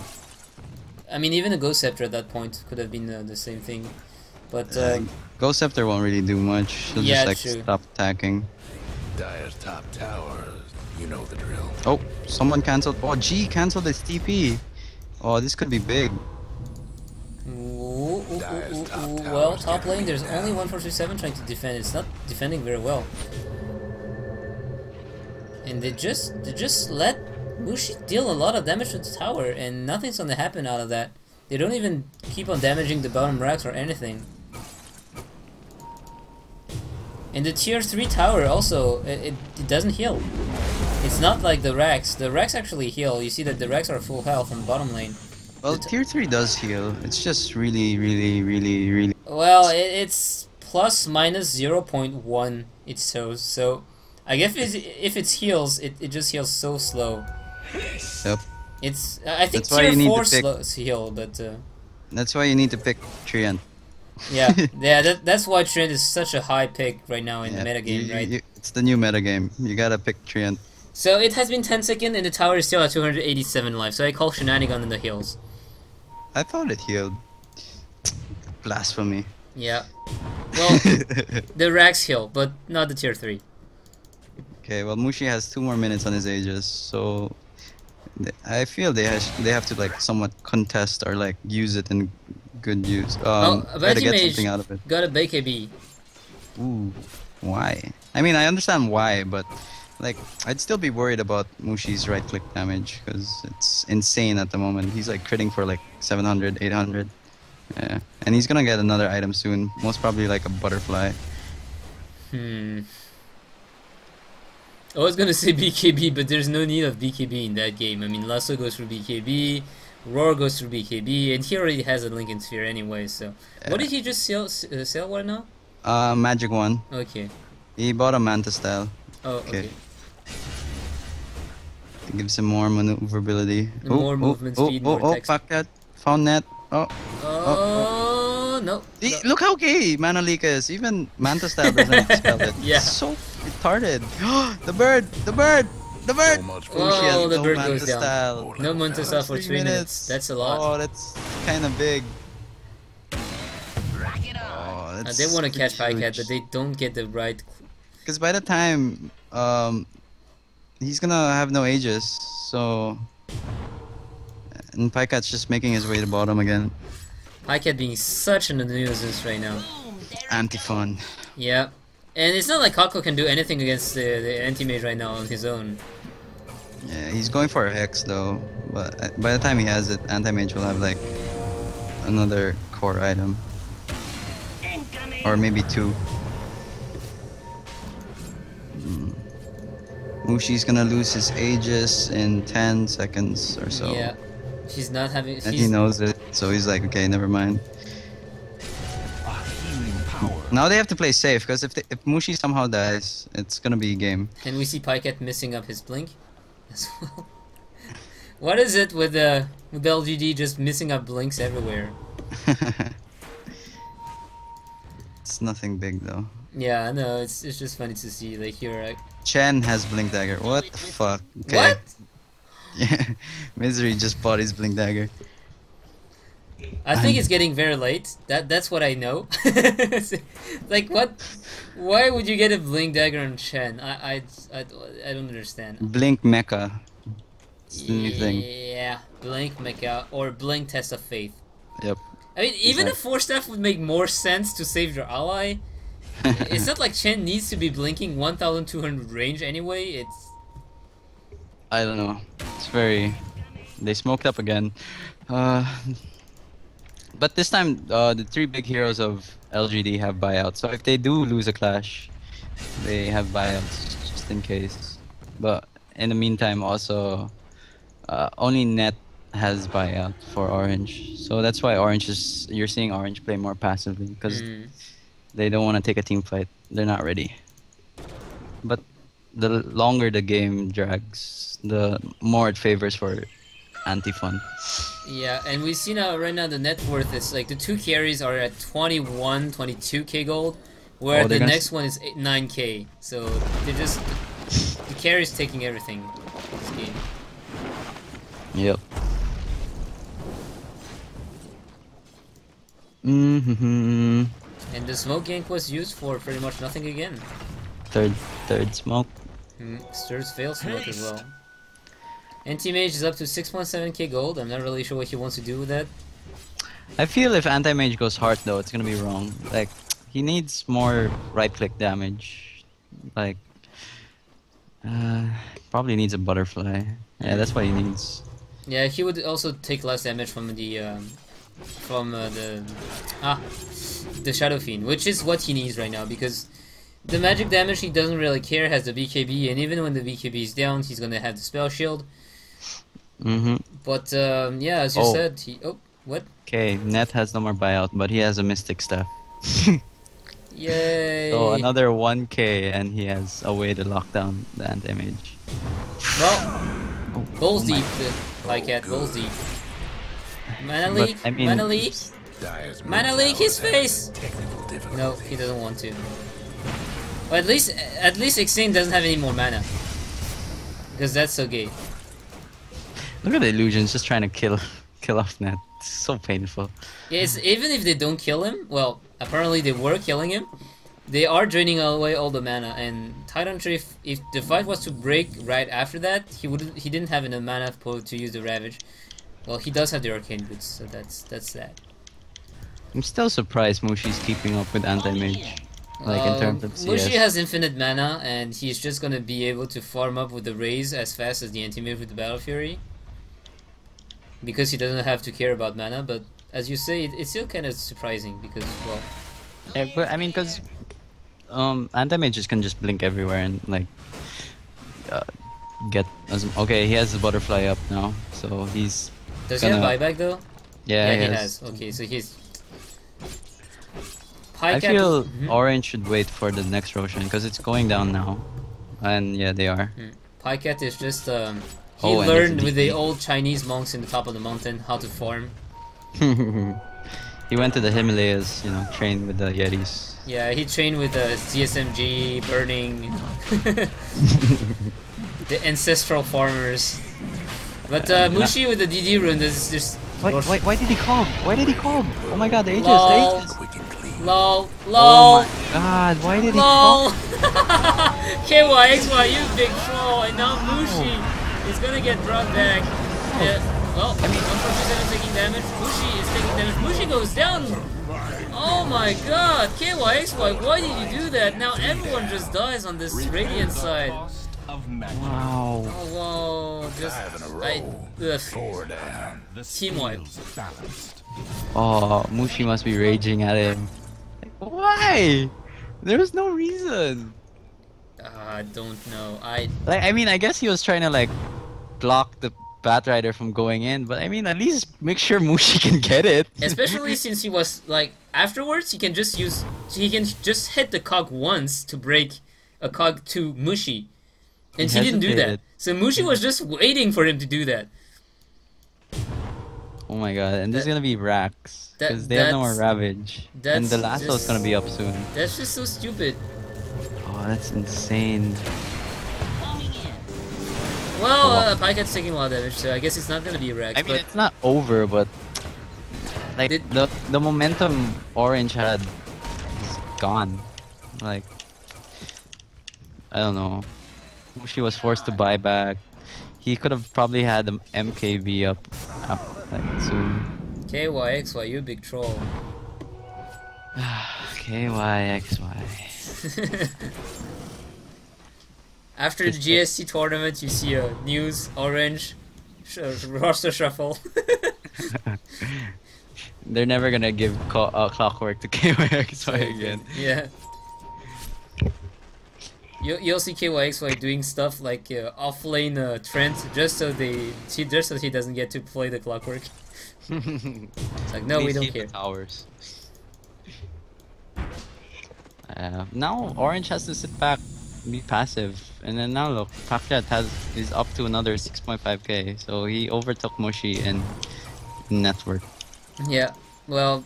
S1: I mean, even a Ghost Scepter at that point could have been the same thing. But
S2: Ghost Scepter won't really do much. She'll
S1: yeah,
S2: just like
S1: true.
S2: stop attacking.
S4: Dire's top tower. You know the drill.
S2: Oh, someone cancelled. Oh, G cancelled his TP. Oh, this could be big.
S1: Well, top lane, there's only 1427 trying to defend. It's not defending very well. And they just let Mushi deal a lot of damage to the tower, and nothing's gonna happen out of that. They don't even keep on damaging the bottom racks or anything. And the tier 3 tower also, it doesn't heal. It's not like the racks. The racks actually heal. You see that the racks are full health on bottom lane.
S2: Well, tier 3 does heal. It's just really.
S1: Well, it's plus minus 0.1 it shows. So I guess if it heals, it just heals so slow.
S2: Yep.
S1: It's I think
S2: That's why
S1: tier
S2: you need
S1: 4
S2: to pick-
S1: slows heal, but
S2: That's why you need to pick Treant.
S1: yeah, that's why Trent is such a high pick right now in the metagame, right?
S2: It's the new metagame. You gotta pick Treant.
S1: So it has been 10 seconds and the tower is still at 287 life. So I call shenanigan in the heals.
S2: I thought it healed. Blasphemy.
S1: Yeah. Well, the racks heal, but not the tier 3.
S2: Okay, well Mushi has 2 more minutes on his Aegis, so I feel they have to like somewhat contest or like use it in good use. Try to get something out of it.
S1: Got a BKB.
S2: Ooh, why? I mean, I understand why, but like I'd still be worried about Mushi's right click damage because it's insane at the moment. He's like critting for like 700, 800. Yeah, and he's gonna get another item soon. Most probably like a butterfly.
S1: I was gonna say BKB, but there's no need of BKB in that game. I mean, Lasso goes through BKB, Roar goes through BKB, and he already has a Lincoln Sphere anyway, so...
S2: Yeah.
S1: What did he just sell right now?
S2: Magic one.
S1: Okay.
S2: He bought a Manta style.
S1: Oh, okay.
S2: It gives him more maneuverability.
S1: More movement speed, more text.
S2: Packet. Found net.
S1: No.
S2: Look how gay Manalika is. Even Manta style doesn't spell it.
S1: Yeah.
S2: It's so retarded. The bird!
S4: So much for
S2: She has
S1: Oh, the
S2: no
S1: bird
S2: Manta
S1: goes down.
S2: style.
S1: No Manta style for
S2: 3
S1: 3 minutes. That's a lot.
S2: Oh, that's kind of big. Oh, that's
S1: They want to catch
S2: huge.
S1: Pycat, but they don't get the right...
S2: Because by the time he's gonna have no Aegis, so... And Pycat's just making his way to bottom again.
S1: Pycat being such an nuisance right now.
S2: Anti-fun.
S1: Yeah. And it's not like Kako can do anything against the anti-mage right now on his own.
S2: Yeah, he's going for a Hex though, but by the time he has it, Anti-Mage will have like another core item. Or maybe 2. Mushi's gonna lose his Aegis in 10 seconds or so.
S1: Yeah. She's not having...
S2: And he knows it, so he's like, okay, never mind. Now they have to play safe, because if Mushi somehow dies, it's gonna be a game.
S1: And we see Pycat messing up his blink as well. What is it with LGD just missing up blinks everywhere?
S2: It's nothing big though.
S1: Yeah, I know, it's just funny to see, like, you're like...
S2: Chen has Blink Dagger. What the fuck? Okay.
S1: What?
S2: Yeah, Myzzrym just bought his Blink Dagger.
S1: I think it's getting very late. That's what I know. Like, what? Why would you get a Blink Dagger on Chen? I don't understand.
S2: Blink Mecha. It's the new thing.
S1: Yeah, Blink Mecha or Blink Test of Faith.
S2: Yep.
S1: I mean, even a 4-staff would make more sense to save your ally. It's not like Chen needs to be blinking 1200 range anyway. It's...
S2: I don't know. It's very... They smoked up again. But this time, the 3 big heroes of LGD have buyouts. So if they do lose a clash, they have buyouts just in case. But in the meantime, also, only Net has buyout for Orange. So that's why you're seeing Orange play more passively, because they don't want to take a team fight. They're not ready. But the longer the game drags, the more it favors for anti-fun.
S1: Yeah, and we see right now the net worth is like the 2 carries are at 21, 22k gold, where the next one is 9k. So they're just the carry's taking everything in this game.
S2: Yep.
S1: And the smoke gank was used for pretty much nothing again.
S2: Third smoke.
S1: Stirs fail smoke as well. Anti-Mage is up to 6.7k gold. I'm not really sure what he wants to do with that.
S2: I feel if anti-mage goes hard though, it's gonna be wrong. Like, he needs more right-click damage. Like, probably needs a butterfly. Yeah, that's what he needs.
S1: Yeah, he would also take less damage from the Shadow Fiend, which is what he needs right now, because the magic damage he doesn't really care, has the BKB, and even when the BKB is down, he's gonna have the spell shield. But yeah, as you said, he what?
S2: Okay, Net has no more buyout, but he has a Mystic Staff.
S1: Yay!
S2: So another 1k, and he has a way to lock down the anti-mage.
S1: Well, balls deep, Pycat, balls deep. Mana leak,
S2: I mean,
S1: mana leak, mana leak his face. No, he doesn't want to. Well, at least Xing doesn't have any more mana, because that's so gay.
S2: Look at the illusions just trying to kill off Net. It's so painful.
S1: Yeah, even if they don't kill him, well, apparently they were killing him. They are draining away all the mana, and Titan Tree, if the fight was to break right after that, he didn't have enough mana to use the Ravage. Well, he does have the Arcane Boots, so that's that.
S2: I'm still surprised Mushi's keeping up with anti-mage. Like, in terms of CS.
S1: Mushi has infinite mana, and he's just gonna be able to farm up with the Raze as fast as the anti-mage with the Battle Fury, because he doesn't have to care about mana. But as you say, it's still kind of surprising, because, well...
S2: Yeah, but I mean, because anti-mages can just blink everywhere and, like, get... Okay, he has the butterfly up now, so he's...
S1: Does he have buyback, though?
S2: Yeah,
S1: he has. Okay, so he's...
S2: I feel Orange should wait for the next Roshan, because it's going down now. And yeah, they are.
S1: Pycat is just... he learned with the old Chinese monks in the top of the mountain how to farm.
S2: He went to the Himalayas, you know, trained with the Yetis.
S1: Yeah, he trained with the CSMG, burning... the ancestral farmers. But Mushi with the DD rune is just...
S2: Why did he call? Why did he call? Oh my god, the Aegis,
S1: Lol.
S2: the Aegis.
S1: LOL,
S2: Oh my god, why did he call?
S1: KYXY, you big troll, and now Mushi is gonna get brought back. Well, 147 taking damage, Mushi is taking damage, Mushi goes down! Oh my god, KYXY, why did you do that? Now everyone just dies on this Radiant side.
S2: Wow.
S1: Oh wow, just... Team wipe.
S2: Oh, Mushi must be raging at him. Like, why? There was no reason.
S1: I don't know.
S2: I mean, I guess he was trying to, like, block the Batrider from going in, but I mean, at least make sure Mushi can get it.
S1: Especially since he was, like, afterwards, he can just hit the cog once to break a cog to Mushi. And he didn't do that. So Mushi was just waiting for him to do that.
S2: Oh my god, and this is gonna be Rax. Because they have no more Ravage. And the Lasso is gonna be up soon.
S1: That's just so stupid.
S2: Oh, that's insane.
S1: Well, Pycat's taking a lot of damage, so I guess it's not gonna be Rax.
S2: I mean, it's not over, but... Like, the momentum Orange had is gone. Like... I don't know. Mushi was forced to buy back. He could have probably had the MKB up like soon.
S1: KYXY, you big troll.
S2: KYXY.
S1: After the GST tournament, you see a news Orange roster shuffle.
S2: They're never gonna give Clockwork to KYXY again.
S1: Yeah. You'll see KYXY doing stuff like offlane Trent just so he doesn't get to play the Clockwork. It's like, no, we don't care.
S2: Towers. Now Orange has to sit back, be passive, and then now look, Pycat is up to another 6.5k, so he overtook Mushi in network.
S1: Yeah, well,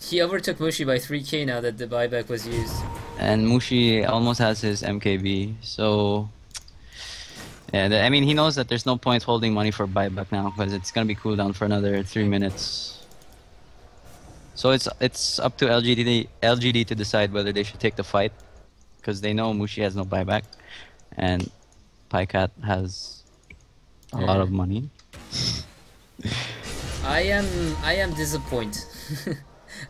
S1: he overtook Mushi by 3k now that the buyback was used.
S2: And Mushi almost has his MKB, so... Yeah, I mean, he knows that there's no point holding money for buyback now, because it's gonna be cooldown for another 3 minutes. So it's up to LGD to decide whether they should take the fight, because they know Mushi has no buyback, and Pycat has a lot of money.
S1: I am disappointed.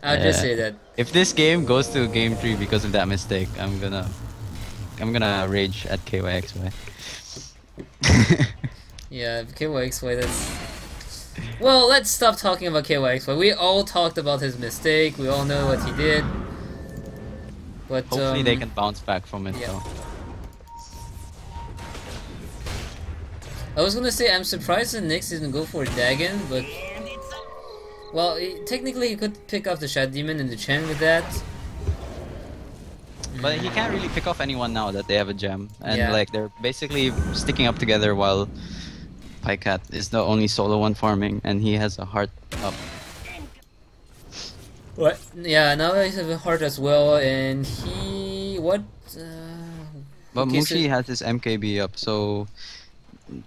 S1: I'll just say that.
S2: If this game goes to game 3 because of that mistake, I'm gonna rage at KYXY.
S1: Yeah, KYXY, that's... Well, let's stop talking about KYXY. We all talked about his mistake, we all know what he did. But
S2: hopefully they can bounce back from it though.
S1: I was gonna say, I'm surprised that Nyx didn't go for Dagon, but... Well, technically he could pick off the Shadow Demon and the Chen with that.
S2: But he can't really pick off anyone now that they have a gem. And like, they're basically sticking up together while Pycat is the only solo one farming, and he has a heart up.
S1: What? Yeah, now he has a heart as well, and he... What?
S2: But
S1: okay,
S2: Mushi has his MKB up, so...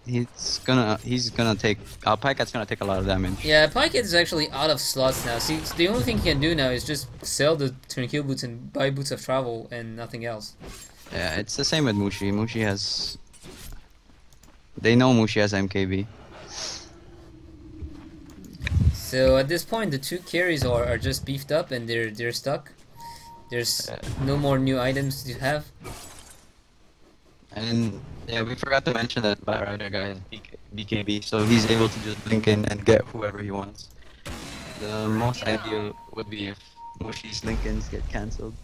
S2: He's gonna take... Pycat's gonna take a lot of damage.
S1: Yeah, Pycat is actually out of slots now. See, the only thing he can do now is just sell the Turnkill boots and buy boots of travel and nothing else.
S2: Yeah, it's the same with Mushi. Mushi has... They know Mushi has MKB.
S1: So at this point, the two carries are just beefed up and they're stuck. There's no more new items to have.
S2: And yeah, we forgot to mention that Batrider guy is BKB, so he's able to just blink in and get whoever he wants. The most ideal would be if Mushi's Linkins get cancelled,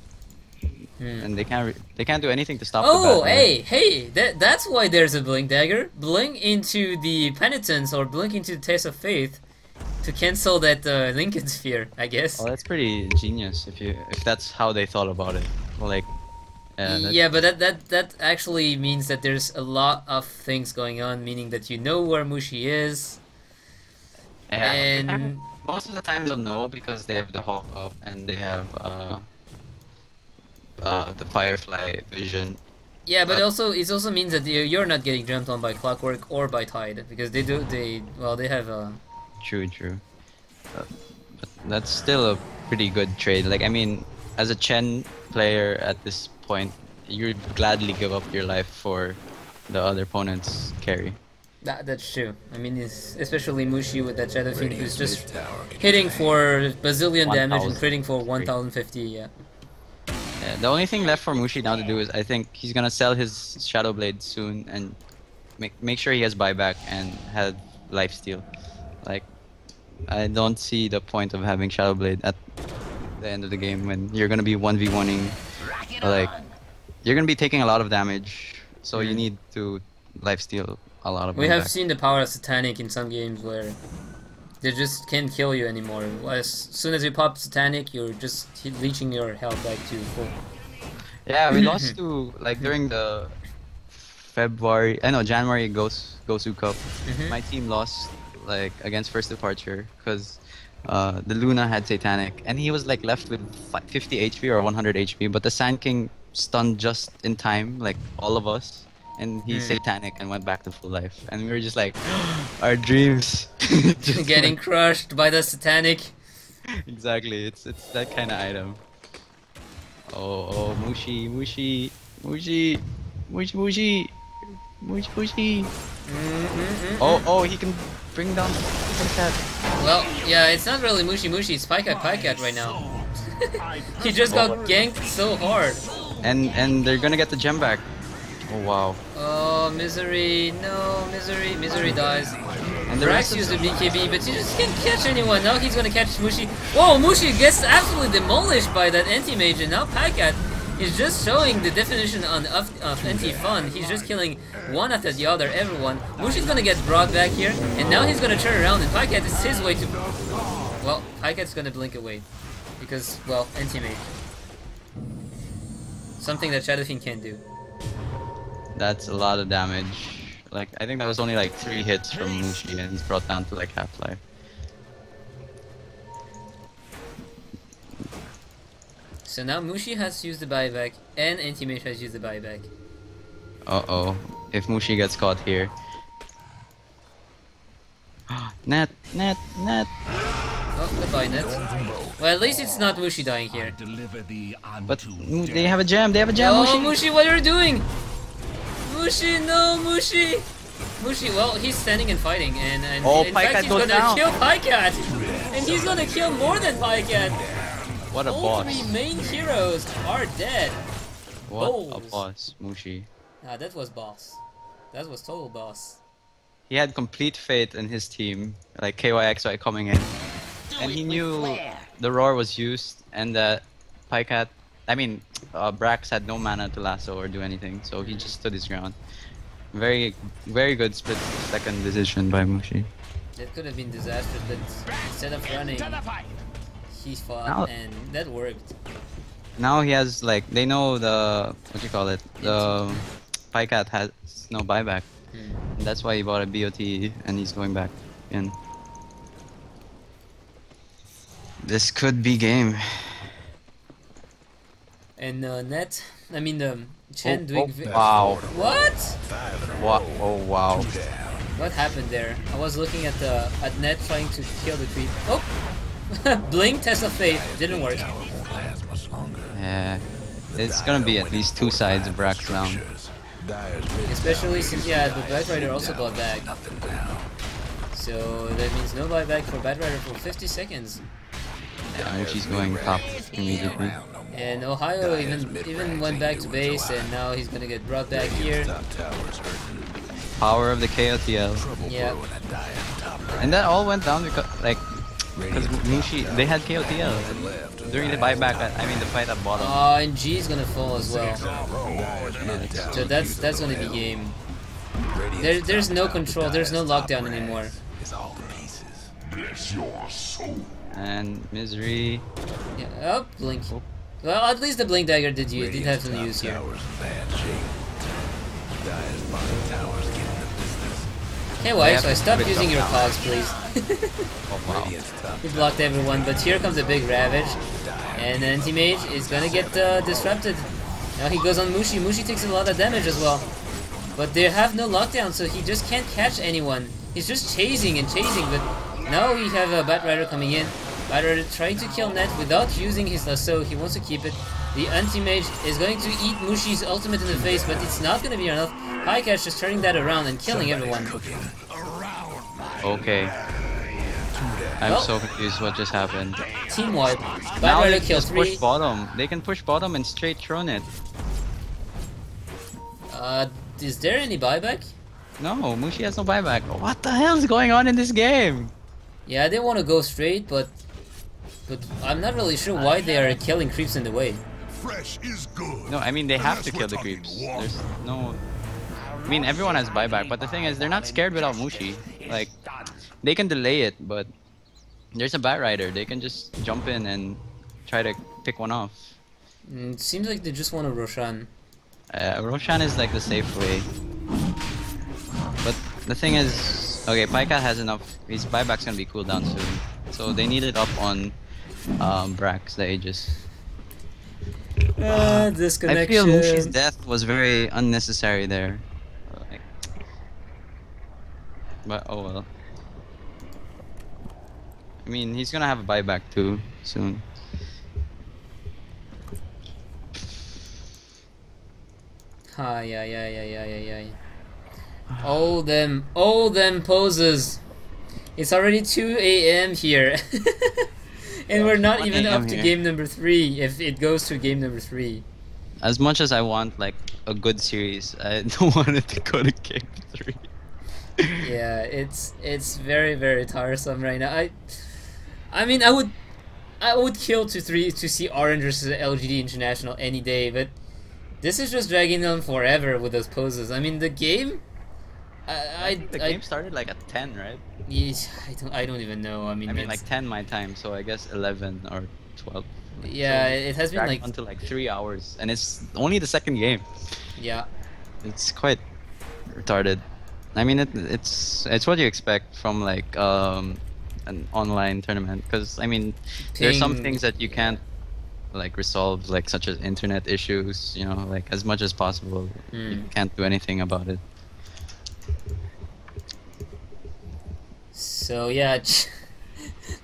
S2: and they can't do anything to stop.
S1: Oh,
S2: the
S1: hey, that's why there's a blink dagger. Blink into the penitence or blink into the test of faith to cancel that Lincoln sphere, I guess.
S2: Oh, that's pretty genius if that's how they thought about it. Like.
S1: Yeah, but that actually means that there's a lot of things going on, meaning that you know where Mushi is.
S2: Yeah,
S1: and
S2: most of the time they'll know because they have the Hawk up and they have the Firefly vision.
S1: Yeah, but also it also means that you're not getting jumped on by Clockwork or by Tide because they have a...
S2: True. But that's still a pretty good trade. Like, I mean, as a Chen player at this point, you'd gladly give up your life for the other opponent's carry.
S1: That's true. I mean, especially Mushi with that Shadow Fiend who's just hitting for bazillion damage and critting for 1050, yeah.
S2: The only thing left for Mushi now to do is, I think he's gonna sell his Shadow Blade soon and make sure he has buyback and have lifesteal. Like, I don't see the point of having Shadow Blade at the end of the game when you're gonna be 1v1ing, like, you're gonna be taking a lot of damage, so you need to lifesteal a lot of.
S1: We have seen the power of Satanic in some games where they just can't kill you anymore. As soon as you pop Satanic, you're just leeching your health back to full.
S2: Yeah, we lost to, like, during the January Gosu Cup. My team lost, like, against First Departure because the Luna had Satanic, and he was like left with 50 HP or 100 HP, but the Sand King stunned just in time, like all of us, and he Satanic and went back to full life, and we were just like, our dreams
S1: just getting crushed by the Satanic.
S2: Exactly, it's that kind of item. Oh, Mushi. Oh, he can bring down that.
S1: Well, yeah, it's not really Mushi, it's Pycat right now. He just got ganked so hard.
S2: And they're gonna get the gem back. Oh wow.
S1: Oh, Myzzrym, no, Myzzrym dies.
S2: And the
S1: Brax used the BKB, but he just can't catch anyone. Now he's gonna catch Mushi. Whoa, Mushi gets absolutely demolished by that anti-mage, and now Pycat is just showing the definition of anti-fun. He's just killing one after the other, everyone. Mushi's gonna get brought back here, and now he's gonna turn around, and Pycat is his way to... Well, Pykat's gonna blink away. Because, well, anti-mage. Something that Shadow Fiend can't do.
S2: That's a lot of damage. Like, I think that was only like 3 hits from Mushi, and he's brought down to like half-life.
S1: So now Mushi has used the buyback, and anti-mage has used the buyback.
S2: Uh-oh. If Mushi gets caught here. Net.
S1: Oh, goodbye, Net. Well, at least it's not Mushi dying here.
S2: But they have a jam. They have a jam.
S1: Oh,
S2: Mushi.
S1: Mushi, what are you doing? Mushi, no, Mushi. Mushi, well, he's standing and fighting, and in fact he's gonna kill Pycat, and he's gonna kill more than Pycat.
S2: What a
S1: All
S2: boss!
S1: three main heroes are dead.
S2: What a
S1: Balls.
S2: boss, Mushi.
S1: Ah, that was boss. That was total boss.
S2: He had complete faith in his team, like KYXY coming in, and he knew the roar was used, and that Pycat, Brax had no mana to lasso or do anything, so he just stood his ground. Very, very good split second decision by Mushi.
S1: That could have been disastrous, but instead of running, he fought,
S2: Now-
S1: and that worked.
S2: Now he has like, they know the, what you call it, the Pycat has no buyback. And that's why he bought a BOT and he's going back in. This could be game.
S1: And Chen doing.
S2: Wow.
S1: What?
S2: Oh wow.
S1: What happened there? I was looking at Net trying to kill the creep. Oh! Blink, test of fate. Didn't work.
S2: Yeah. It's gonna be at least two sides of Brax down.
S1: Especially since, yeah, the Bad Rider also got back. So that means no buyback for Bad Rider for 50 seconds.
S2: Yeah, Mushi's going top immediately.
S1: And Ohio even went back to base, and now he's gonna get brought back here.
S2: Power of the KOTL.
S1: Yeah.
S2: And that all went down because Mushi, they had KOTL during the buyback. The fight at bottom.
S1: And G is gonna fall as well. So that's gonna be game. There's no control. There's no lockdown anymore.
S2: And Myzzrym.
S1: Yeah. Oh, blink. Well, at least the blink dagger did have some use here. Okay, why? So I stop using your cogs, please.
S2: Oh wow.
S1: He blocked everyone, but here comes a big Ravage. And Anti-Mage is gonna get disrupted. Now he goes on Mushi. Mushi takes a lot of damage as well. But they have no lockdown, so he just can't catch anyone. He's just chasing and chasing, but now we have a Bat Rider coming in. Bat Rider trying to kill Net without using his lasso. He wants to keep it. The Anti-Mage is going to eat Mushi's ultimate in the face, but it's not going to be enough. Pycat just turning that around and killing everyone.
S2: Okay. I'm so confused what just happened.
S1: Team wipe.
S2: Now
S1: Bat
S2: they
S1: Rider
S2: can
S1: kill
S2: just push
S1: 3.
S2: bottom. They can push bottom and straight throne it.
S1: Is there any buyback?
S2: No, Mushi has no buyback. What the hell is going on in this game?
S1: Yeah, I didn't want to go straight, but I'm not really sure why they are killing creeps in the way.
S4: Fresh is good.
S2: No, they have to kill the creeps. There's no... everyone has buyback, but the thing is, they're not scared without Mushi. Like, they can delay it, but there's a Bat Rider. They can just jump in and try to pick one off.
S1: It seems like they just want to Roshan.
S2: Roshan is like the safe way. But the thing is, okay, Pycat has enough. His buyback's gonna be cooldown soon. So they need it up on Brax, the Aegis.
S1: Disconnection.
S2: I feel Mushi's death was very unnecessary there. Like, but oh well. He's gonna have a buyback too soon.
S1: Yeah. All them poses. It's already 2 AM here. And we're not even up to game number 3 if it goes to game number 3.
S2: As much as I want like a good series, I don't want it to go to game 3.
S1: Yeah, it's very, very tiresome right now. I would kill to see Orange versus LGD International any day, but this is just dragging on forever with those poses. The game.
S2: The game started like at 10, right?
S1: Yes, I don't even know.
S2: Like 10 my time, so I guess 11 or 12.
S1: Yeah,
S2: so
S1: it has been like
S2: until like 3 hours, and it's only the second game.
S1: Yeah,
S2: it's quite retarded. It's what you expect from like an online tournament, because there's some things that you can't like resolve, like such as internet issues. Like as much as possible, you can't do anything about it.
S1: So yeah,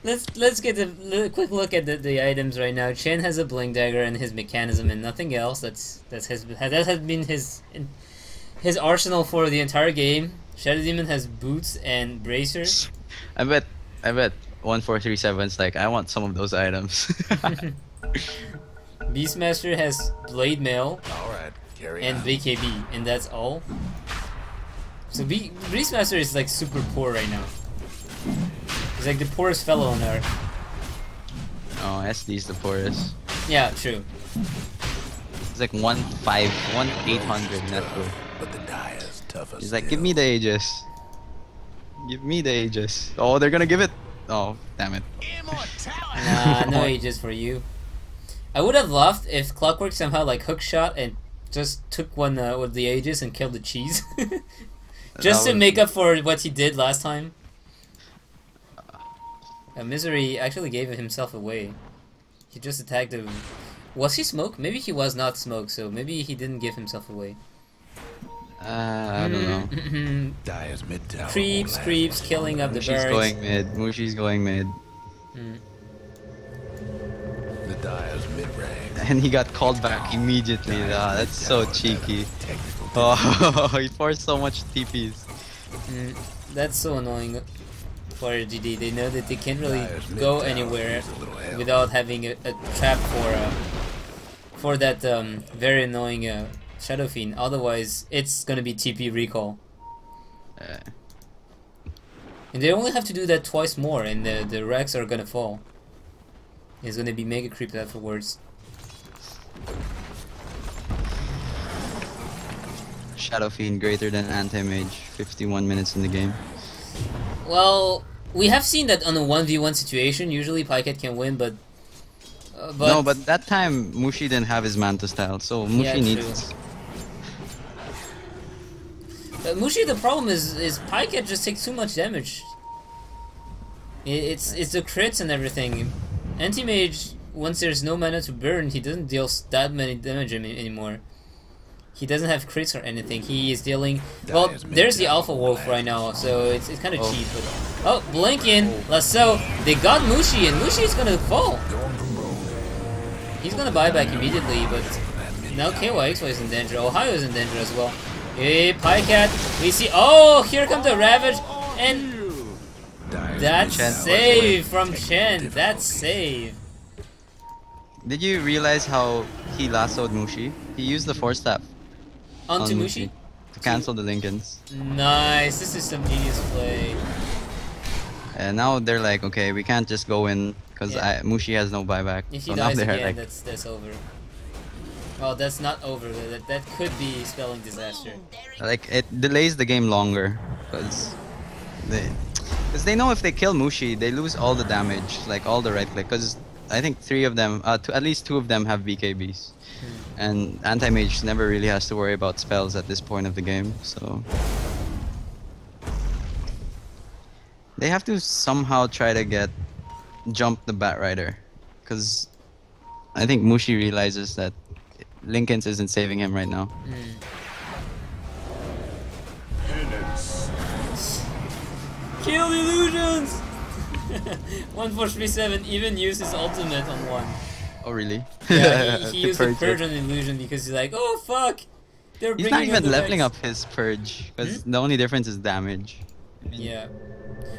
S1: let's get a quick look at the items right now. Chen has a blink dagger and his mechanism and nothing else. That has been his arsenal for the entire game. Shadow Demon has boots and bracers.
S2: I bet 1437's like, I want some of those items.
S1: Beastmaster has blade mail
S4: Alright, carry
S1: and
S4: on.
S1: BKB, and that's all. So Beastmaster is like super poor right now. He's like the poorest fellow on Earth.
S2: Oh, SD's the poorest.
S1: Yeah, true.
S2: It's like 1,800 net worth.
S4: But the die is tougher.
S2: He's like, give me the Aegis. Give me the Aegis. Oh, they're gonna give it. Oh, damn it.
S1: Nah, no ages for you. I would have loved if Clockwork somehow like hook shot and just took one with the Aegis and killed the cheese. Just to make up for what he did last time. Myzzrym actually gave himself away. He just attacked him. Was he smoke? Maybe he was not smoke, so maybe he didn't give himself away.
S2: I don't know.
S4: Die is mid tower.
S1: Creeps, killing up the
S2: Mushi's
S1: barracks.
S2: going mid. Mushi's going mid.
S4: The die is mid range.
S2: And he got called back immediately. Ah, that's so cheeky. Oh, he forced so much TPs.
S1: That's so annoying for LGD. They know that they can't really go anywhere without having a trap for that very annoying Shadow Fiend. Otherwise, it's gonna be TP recall. And they only have to do that twice more, and the Rex are gonna fall. It's gonna be mega creeped afterwards.
S2: Shadow Fiend greater than Anti-Mage. 51 minutes in the game.
S1: Well, we have seen that on a 1v1 situation, usually Pycat can win, but
S2: no, but that time Mushi didn't have his Manta style, so Mushi
S1: yeah,
S2: needs.
S1: Mushi, the problem is Pycat just takes too much damage. It's the crits and everything. Anti-Mage, once there's no mana to burn, he doesn't deal that many damage anymore. He doesn't have crits or anything. He is dealing. Well, there's the Alpha Wolf right now, so it's kind of cheap. But oh, blink in, Lasso. They got Mushi, and Mushi is gonna fall. He's gonna buy back immediately, but now KYXY is in danger. Ohio is in danger as well. Hey, Pycat. We see. Oh, here comes the Ravage, and that's save from Chen. That's save.
S2: Did you realize how he lassoed Mushi? He used the Force Staff
S1: Onto Mushi
S2: to cancel the Lincolns.
S1: Nice. This is some genius play.
S2: And now they're like, okay, we can't just go in because Mushi has no buyback.
S1: If he
S2: so now
S1: dies
S2: they're
S1: again,
S2: like,
S1: that's over. Well, that's not over. That could be spelling disaster.
S2: like it delays the game longer because they know if they kill Mushi, they lose all the damage, like all the right click. Because I think 3 of them, at least 2 of them have BKBs. And Anti-Mage never really has to worry about spells at this point of the game, so they have to somehow try to jump the Batrider, because I think Mushi realizes that Lincoln's isn't saving him right now.
S1: Kill illusions! 1437 even used his ultimate on one.
S2: Oh really?
S1: Yeah, he used the purge on illusion because he's like, oh fuck! They're
S2: He's not
S1: bringing
S2: even
S1: the
S2: leveling
S1: Rex.
S2: up his purge, because the only difference is damage.
S1: Yeah.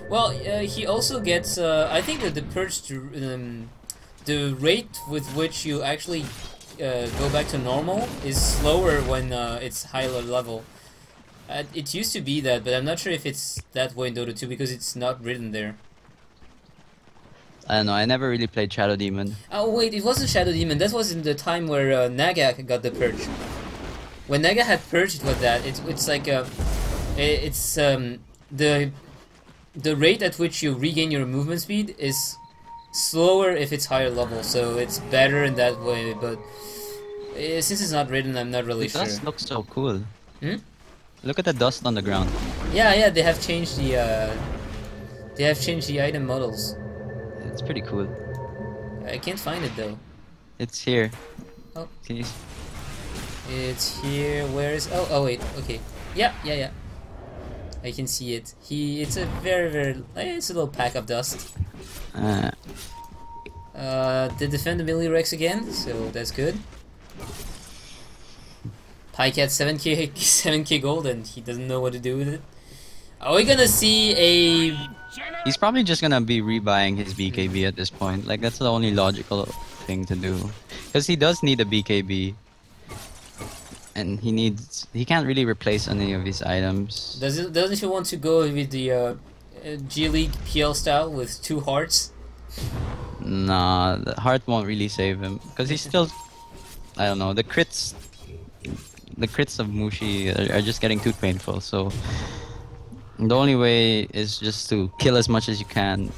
S1: Well, he also gets. I think that the purge, the rate with which you actually go back to normal is slower when it's higher level. It used to be that, but I'm not sure if it's that way in Dota 2 because it's not written there.
S2: I don't know, I never really played Shadow Demon.
S1: Oh wait, it wasn't Shadow Demon. That was in the time where Naga got the purge. When Naga had purge, it was that. It's like the rate at which you regain your movement speed is slower if it's higher level, so it's better in that way. But since it's not written, I'm not really sure.
S2: The dust looks so cool. Look at the dust on the ground.
S1: Yeah, they have changed the item models.
S2: It's pretty cool.
S1: I can't find it though.
S2: It's here.
S1: Oh.
S2: Can you...
S1: It's here. Where is? Oh wait. Okay. Yeah. I can see it. It's a it's a little pack of dust. They defend the melee Rex again, so that's good. Pike had 7k gold and he doesn't know what to do with it. Are we gonna see a...
S2: He's probably just gonna be rebuying his BKB at this point. Like, that's the only logical thing to do. Because he does need a BKB. And he can't really replace any of his items.
S1: Doesn't he want to go with the G League PL style with 2 hearts?
S2: Nah, the heart won't really save him. Because he's still... I don't know, the crits of Mushi are just getting too painful, so... The only way is just to kill as much as you can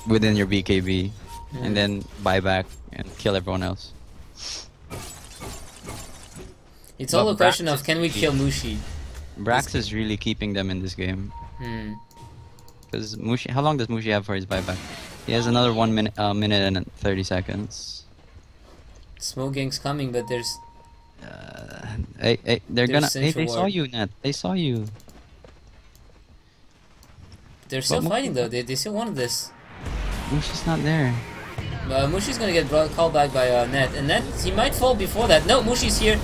S2: within your BKB, and then buy back and kill everyone else.
S1: It's all a question of can we kill Mushi?
S2: Brax is really keeping them in this game. Because Mushi, how long does Mushi have for his buyback? He has another 1 minute, minute and 30 seconds.
S1: Smoke gang's coming, but there's...
S2: Hey, they're gonna... Hey, they saw you, Nat. They saw you.
S1: They're still fighting though, they still wanted this.
S2: Mushi's not there.
S1: Mushi's gonna get called back by Net, and Net, he might fall before that. No, Mushi's here,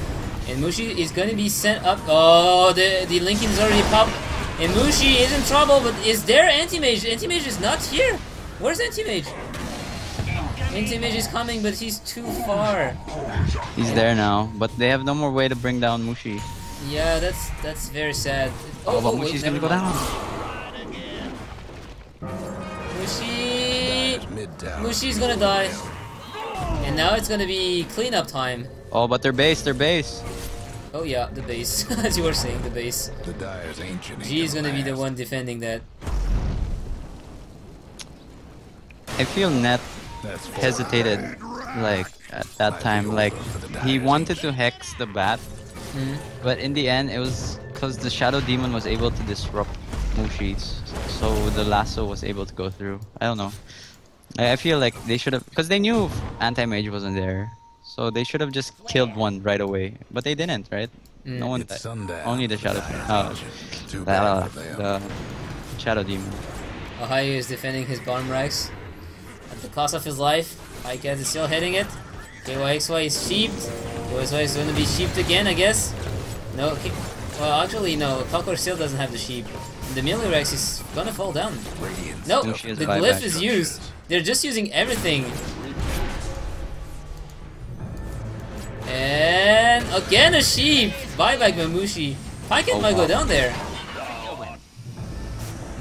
S1: and Mushi is gonna be sent up. Oh, the Lincoln's already popped, and Mushi is in trouble, but is there Anti-Mage? Anti-Mage is not here. Where's Anti-Mage? Anti-Mage is coming, but he's too far.
S2: He's there now, but they have no more way to bring down Mushi.
S1: Yeah, that's very sad.
S2: Oh, but Mushi's gonna go down.
S1: Mushi's gonna die. And now it's gonna be cleanup time.
S2: Oh, but their base.
S1: Oh yeah, the base. As you were saying, the base.
S4: The Dyer's ancient.
S1: G is gonna be the one defending that.
S2: I feel Net hesitated, like, at that time. Like, he wanted to hex the bat, but in the end, it was because the Shadow Demon was able to disrupt Mushi's, so the lasso was able to go through. I don't know. I feel like they should have, because they knew Anti-Mage wasn't there, so they should have just killed one right away. But they didn't, right? No one died. Only the Shadow, the Shadow Demon.
S1: Ohio is defending his bottom racks at the cost of his life. Icat is still hitting it. KYXY is sheeped. KYXY is going to be sheeped again, I guess. No, well, actually, no. Kalkor still doesn't have the sheep. The melee Rex is gonna fall down. No, the glyph is used. They're just using everything. And again a sheep. Buyback Mamushi. Pyket might go down there.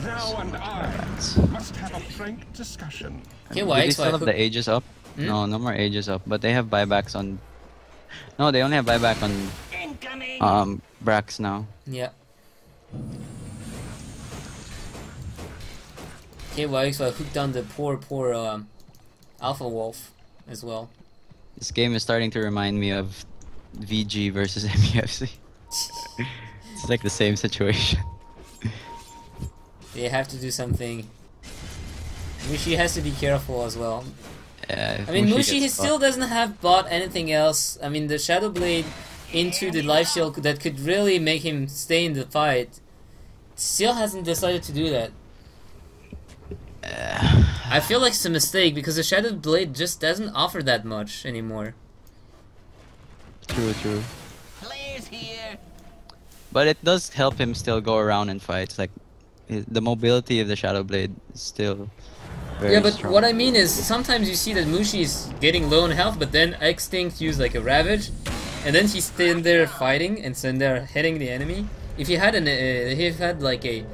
S5: Now and I must have a frank discussion.
S1: Okay,
S2: Do they still have the ages up? No more ages up, but they have buybacks on... No, they only have buyback on Brax now.
S1: Yeah. KYXY hooked down the poor Alpha Wolf as well.
S2: This game is starting to remind me of VG versus MUFC. It's like the same situation.
S1: They have to do something. Mushi has to be careful as well.
S2: Yeah,
S1: I mean, Mushi still doesn't have bought anything else. I mean, the Shadow Blade into the lifesteal that could really make him stay in the fight. Still hasn't decided to do that. I feel like it's a mistake because the Shadow Blade just doesn't offer that much anymore.
S2: True. But it does help him still go around and fight. Like, the mobility of the Shadow Blade is still very strong.
S1: What I mean is sometimes you see that Mushi is getting low on health, but then Extinct use like a Ravage, and then he's still there fighting and so they're hitting the enemy. If he had like a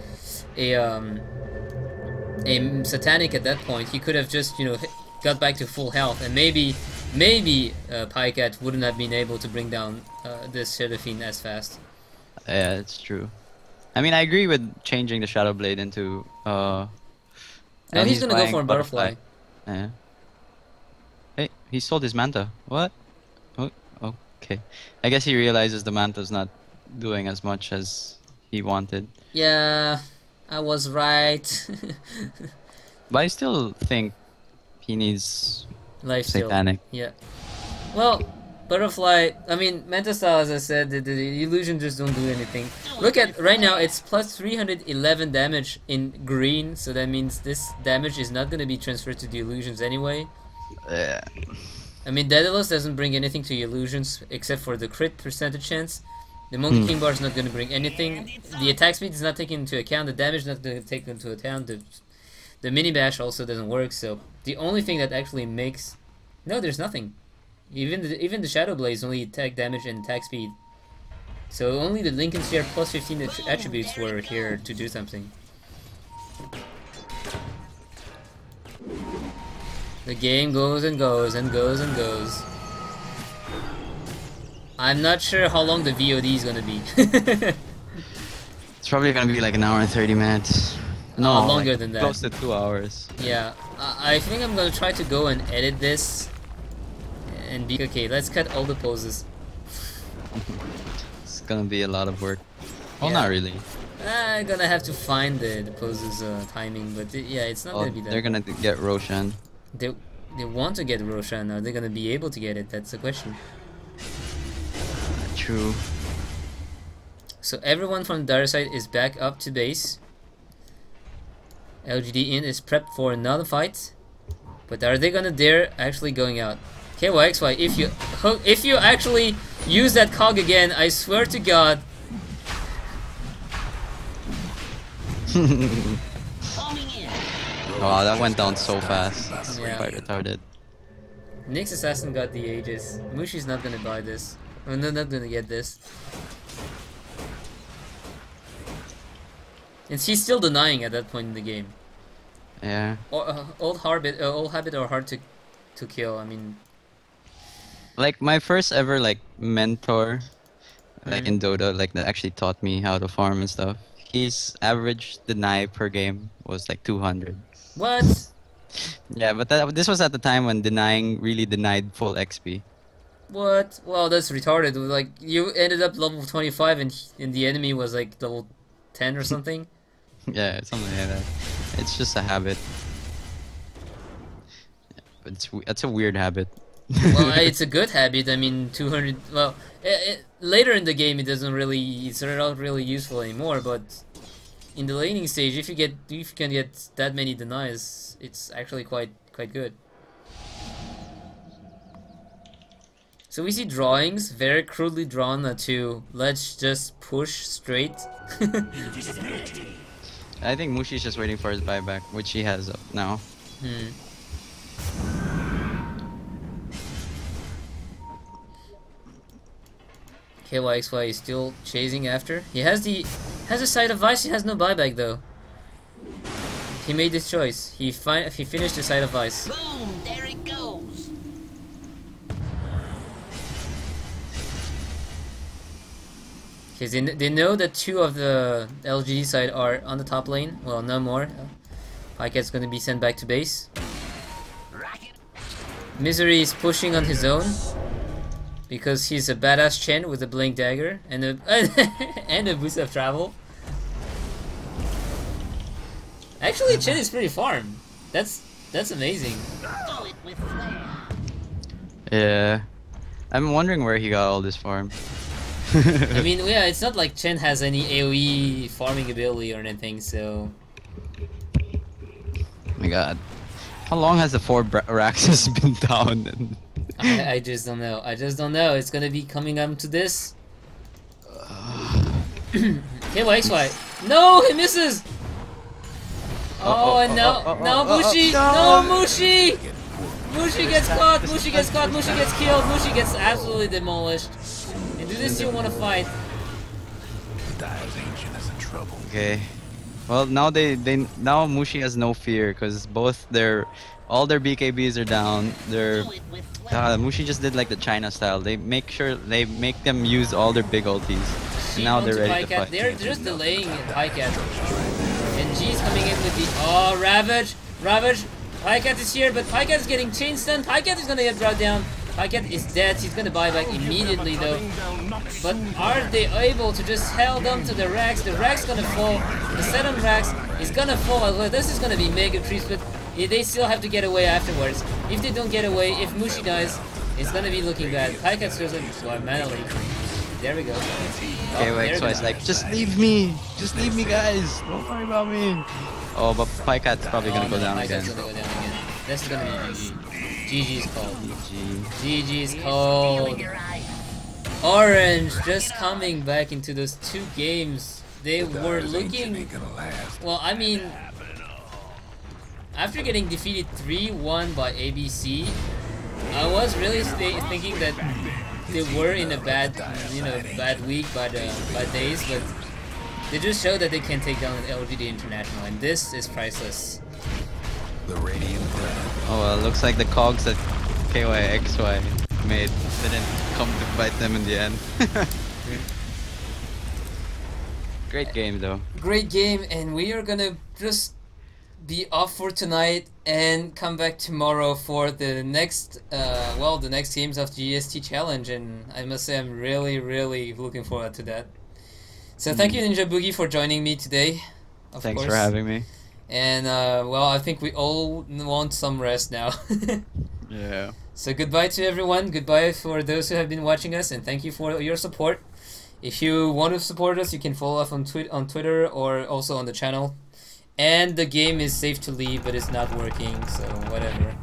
S1: Satanic at that point, he could have just, you know, got back to full health, and maybe Pycat wouldn't have been able to bring down this Shadow Fiend as fast.
S2: Yeah, it's true. I mean, I agree with changing the Shadow Blade into
S1: Now he's gonna go for a butterfly.
S2: Yeah. Hey, he sold his Manta. What? Oh, okay. I guess he realizes the Manta's not doing as much as he wanted.
S1: Yeah, I was right.
S2: But I still think he needs
S1: Life
S2: Satanic.
S1: Yeah. Well, Butterfly, I mean, Manta Style, as I said, the illusion just don't do anything. Look at, right now, it's plus 311 damage in green, so that means this damage is not going to be transferred to the illusions anyway.
S2: Yeah.
S1: I mean, Daedalus doesn't bring anything to illusions, except for the crit percentage chance. The Monkey King Bar is not going to bring anything. The attack speed is not taken into account, the damage is not going to take into account, the mini bash also doesn't work, so the only thing that actually makes... No, there's nothing. Even the Shadow Blaze only attack damage and attack speed. So only the Lincoln Sphere plus 15 attributes were here to do something. The game goes and goes and goes and goes. I'm not sure how long the VOD is gonna be.
S2: It's probably gonna be like an hour and 30 minutes. No,
S1: longer
S2: like
S1: than that.
S2: Close to 2 hours.
S1: Yeah, I think I'm gonna try to go and edit this. And be okay, let's cut all the poses.
S2: It's gonna be a lot of work. Oh,
S1: Yeah.
S2: not really.
S1: I'm gonna have to find the poses timing, but yeah, it's not
S2: Oh,
S1: gonna be that.
S2: they're gonna get Roshan.
S1: They want to get Roshan, are they gonna be able to get it? That's the question.
S2: True.
S1: So everyone from the dark side is back up to base. LGD.Int is prepped for another fight. But are they gonna dare actually going out? KYXY, if you actually use that cog again, I swear to God.
S2: Wow, that went down so fast. That's
S1: Yeah.
S2: quite retarded.
S1: Nyx Assassin got the Aegis. Mushi's not gonna buy this. Or no, not gonna get this. And she's still denying at that point in the game.
S2: Yeah.
S1: Or, old habit or hard to kill. I mean,
S2: Like my first ever like mentor, like in Dota, like that actually taught me how to farm and stuff. His average deny per game was like 200.
S1: what?
S2: Yeah, but this was at the time when denying really denied full XP.
S1: What? Well, that's retarded. Like you ended up level 25 and the enemy was like level 10 or something.
S2: Yeah, something like that. It's just a habit. Yeah, but it's a weird habit.
S1: Well, it's a good habit. I mean, 200. Well, later in the game, it's not really useful anymore. But in the laning stage, if you can get that many denies, it's actually quite good. So we see drawings, very crudely drawn to let's just push straight.
S2: I think Mushi's just waiting for his buyback, which he has up now.
S1: KYXY is still chasing after. He has a side of Vice. He has no buyback though. He made this choice. He finished the side of Vice.
S6: Boom! There it goes.
S1: Because they know that two of the LGD side are on the top lane. Well, no more. Pyket's gonna be sent back to base. Myzzrym is pushing on his own. Because he's a badass Chen with a blink dagger and a and a boost of travel. Actually, Chen is pretty farm. That's amazing.
S6: Do it with flair.
S2: Yeah. I'm wondering where he got all this farm.
S1: I mean, yeah, it's not like Chen has any AoE farming ability or anything, so...
S2: Oh my god. How long has the 4 Raxus been down?
S1: I just don't know. I just don't know. It's gonna be coming up to this. KYXY. No, he misses! Oh, and no, Mushi! No, Mushi! Mushi gets caught! Mushi gets caught! Mushi gets killed! Mushi gets absolutely demolished. And do this you want to fight?
S4: Dire's Ancient is in trouble.
S2: Okay. Well, now now Mushi has no fear because all their BKBs are down. Mushi just did like the China style. They make them use all their big ultis. And now they're ready to fight.
S1: They're just delaying Pycat. And G's coming in with the Ravage. Pycat is here, but Pycat is getting chain stun. Pycat is gonna get brought down. Pycat is dead. He's gonna buy back immediately though. But are they able to just held on to the Rax? The Rax gonna fall. The 7 Rax is gonna fall. This is gonna be mega creeps, but they still have to get away afterwards. If they don't get away, if Mushi dies, It's gonna be looking bad. Pycats doesn't melee. There we go.
S2: Okay, wait, so it's like, just leave me! Just leave me, guys! Don't worry about me! Oh, but Pycat's probably gonna go down again.
S1: Gonna go down again. This is gonna be GG. GG's cold. GG's
S6: Open
S1: cold.
S6: your eyes.
S1: Orange just coming back into those 2 games. They were looking... Well, I mean... After getting defeated 3-1 by ABC, I was really thinking that they were in a bad, bad week, bad days, but they just showed that they can take down an LGD International, and this is priceless.
S4: The radiant breath.
S2: Oh well, looks like the cogs that KYXY made didn't come to bite them in the end. Great game though.
S1: Great game, and we are gonna just be off for tonight and come back tomorrow for the next the next games of GEST challenge, and I must say I'm really looking forward to that. So thank you, Ninja Boogie, for joining me today.
S2: Thanks for having me.
S1: And well, I think we all want some rest now.
S2: Yeah.
S1: So goodbye to everyone, goodbye for those who have been watching us, and thank you for your support. If you want to support us, you can follow us on Twitter or also on the channel. And the game is safe to leave, but it's not working, so whatever.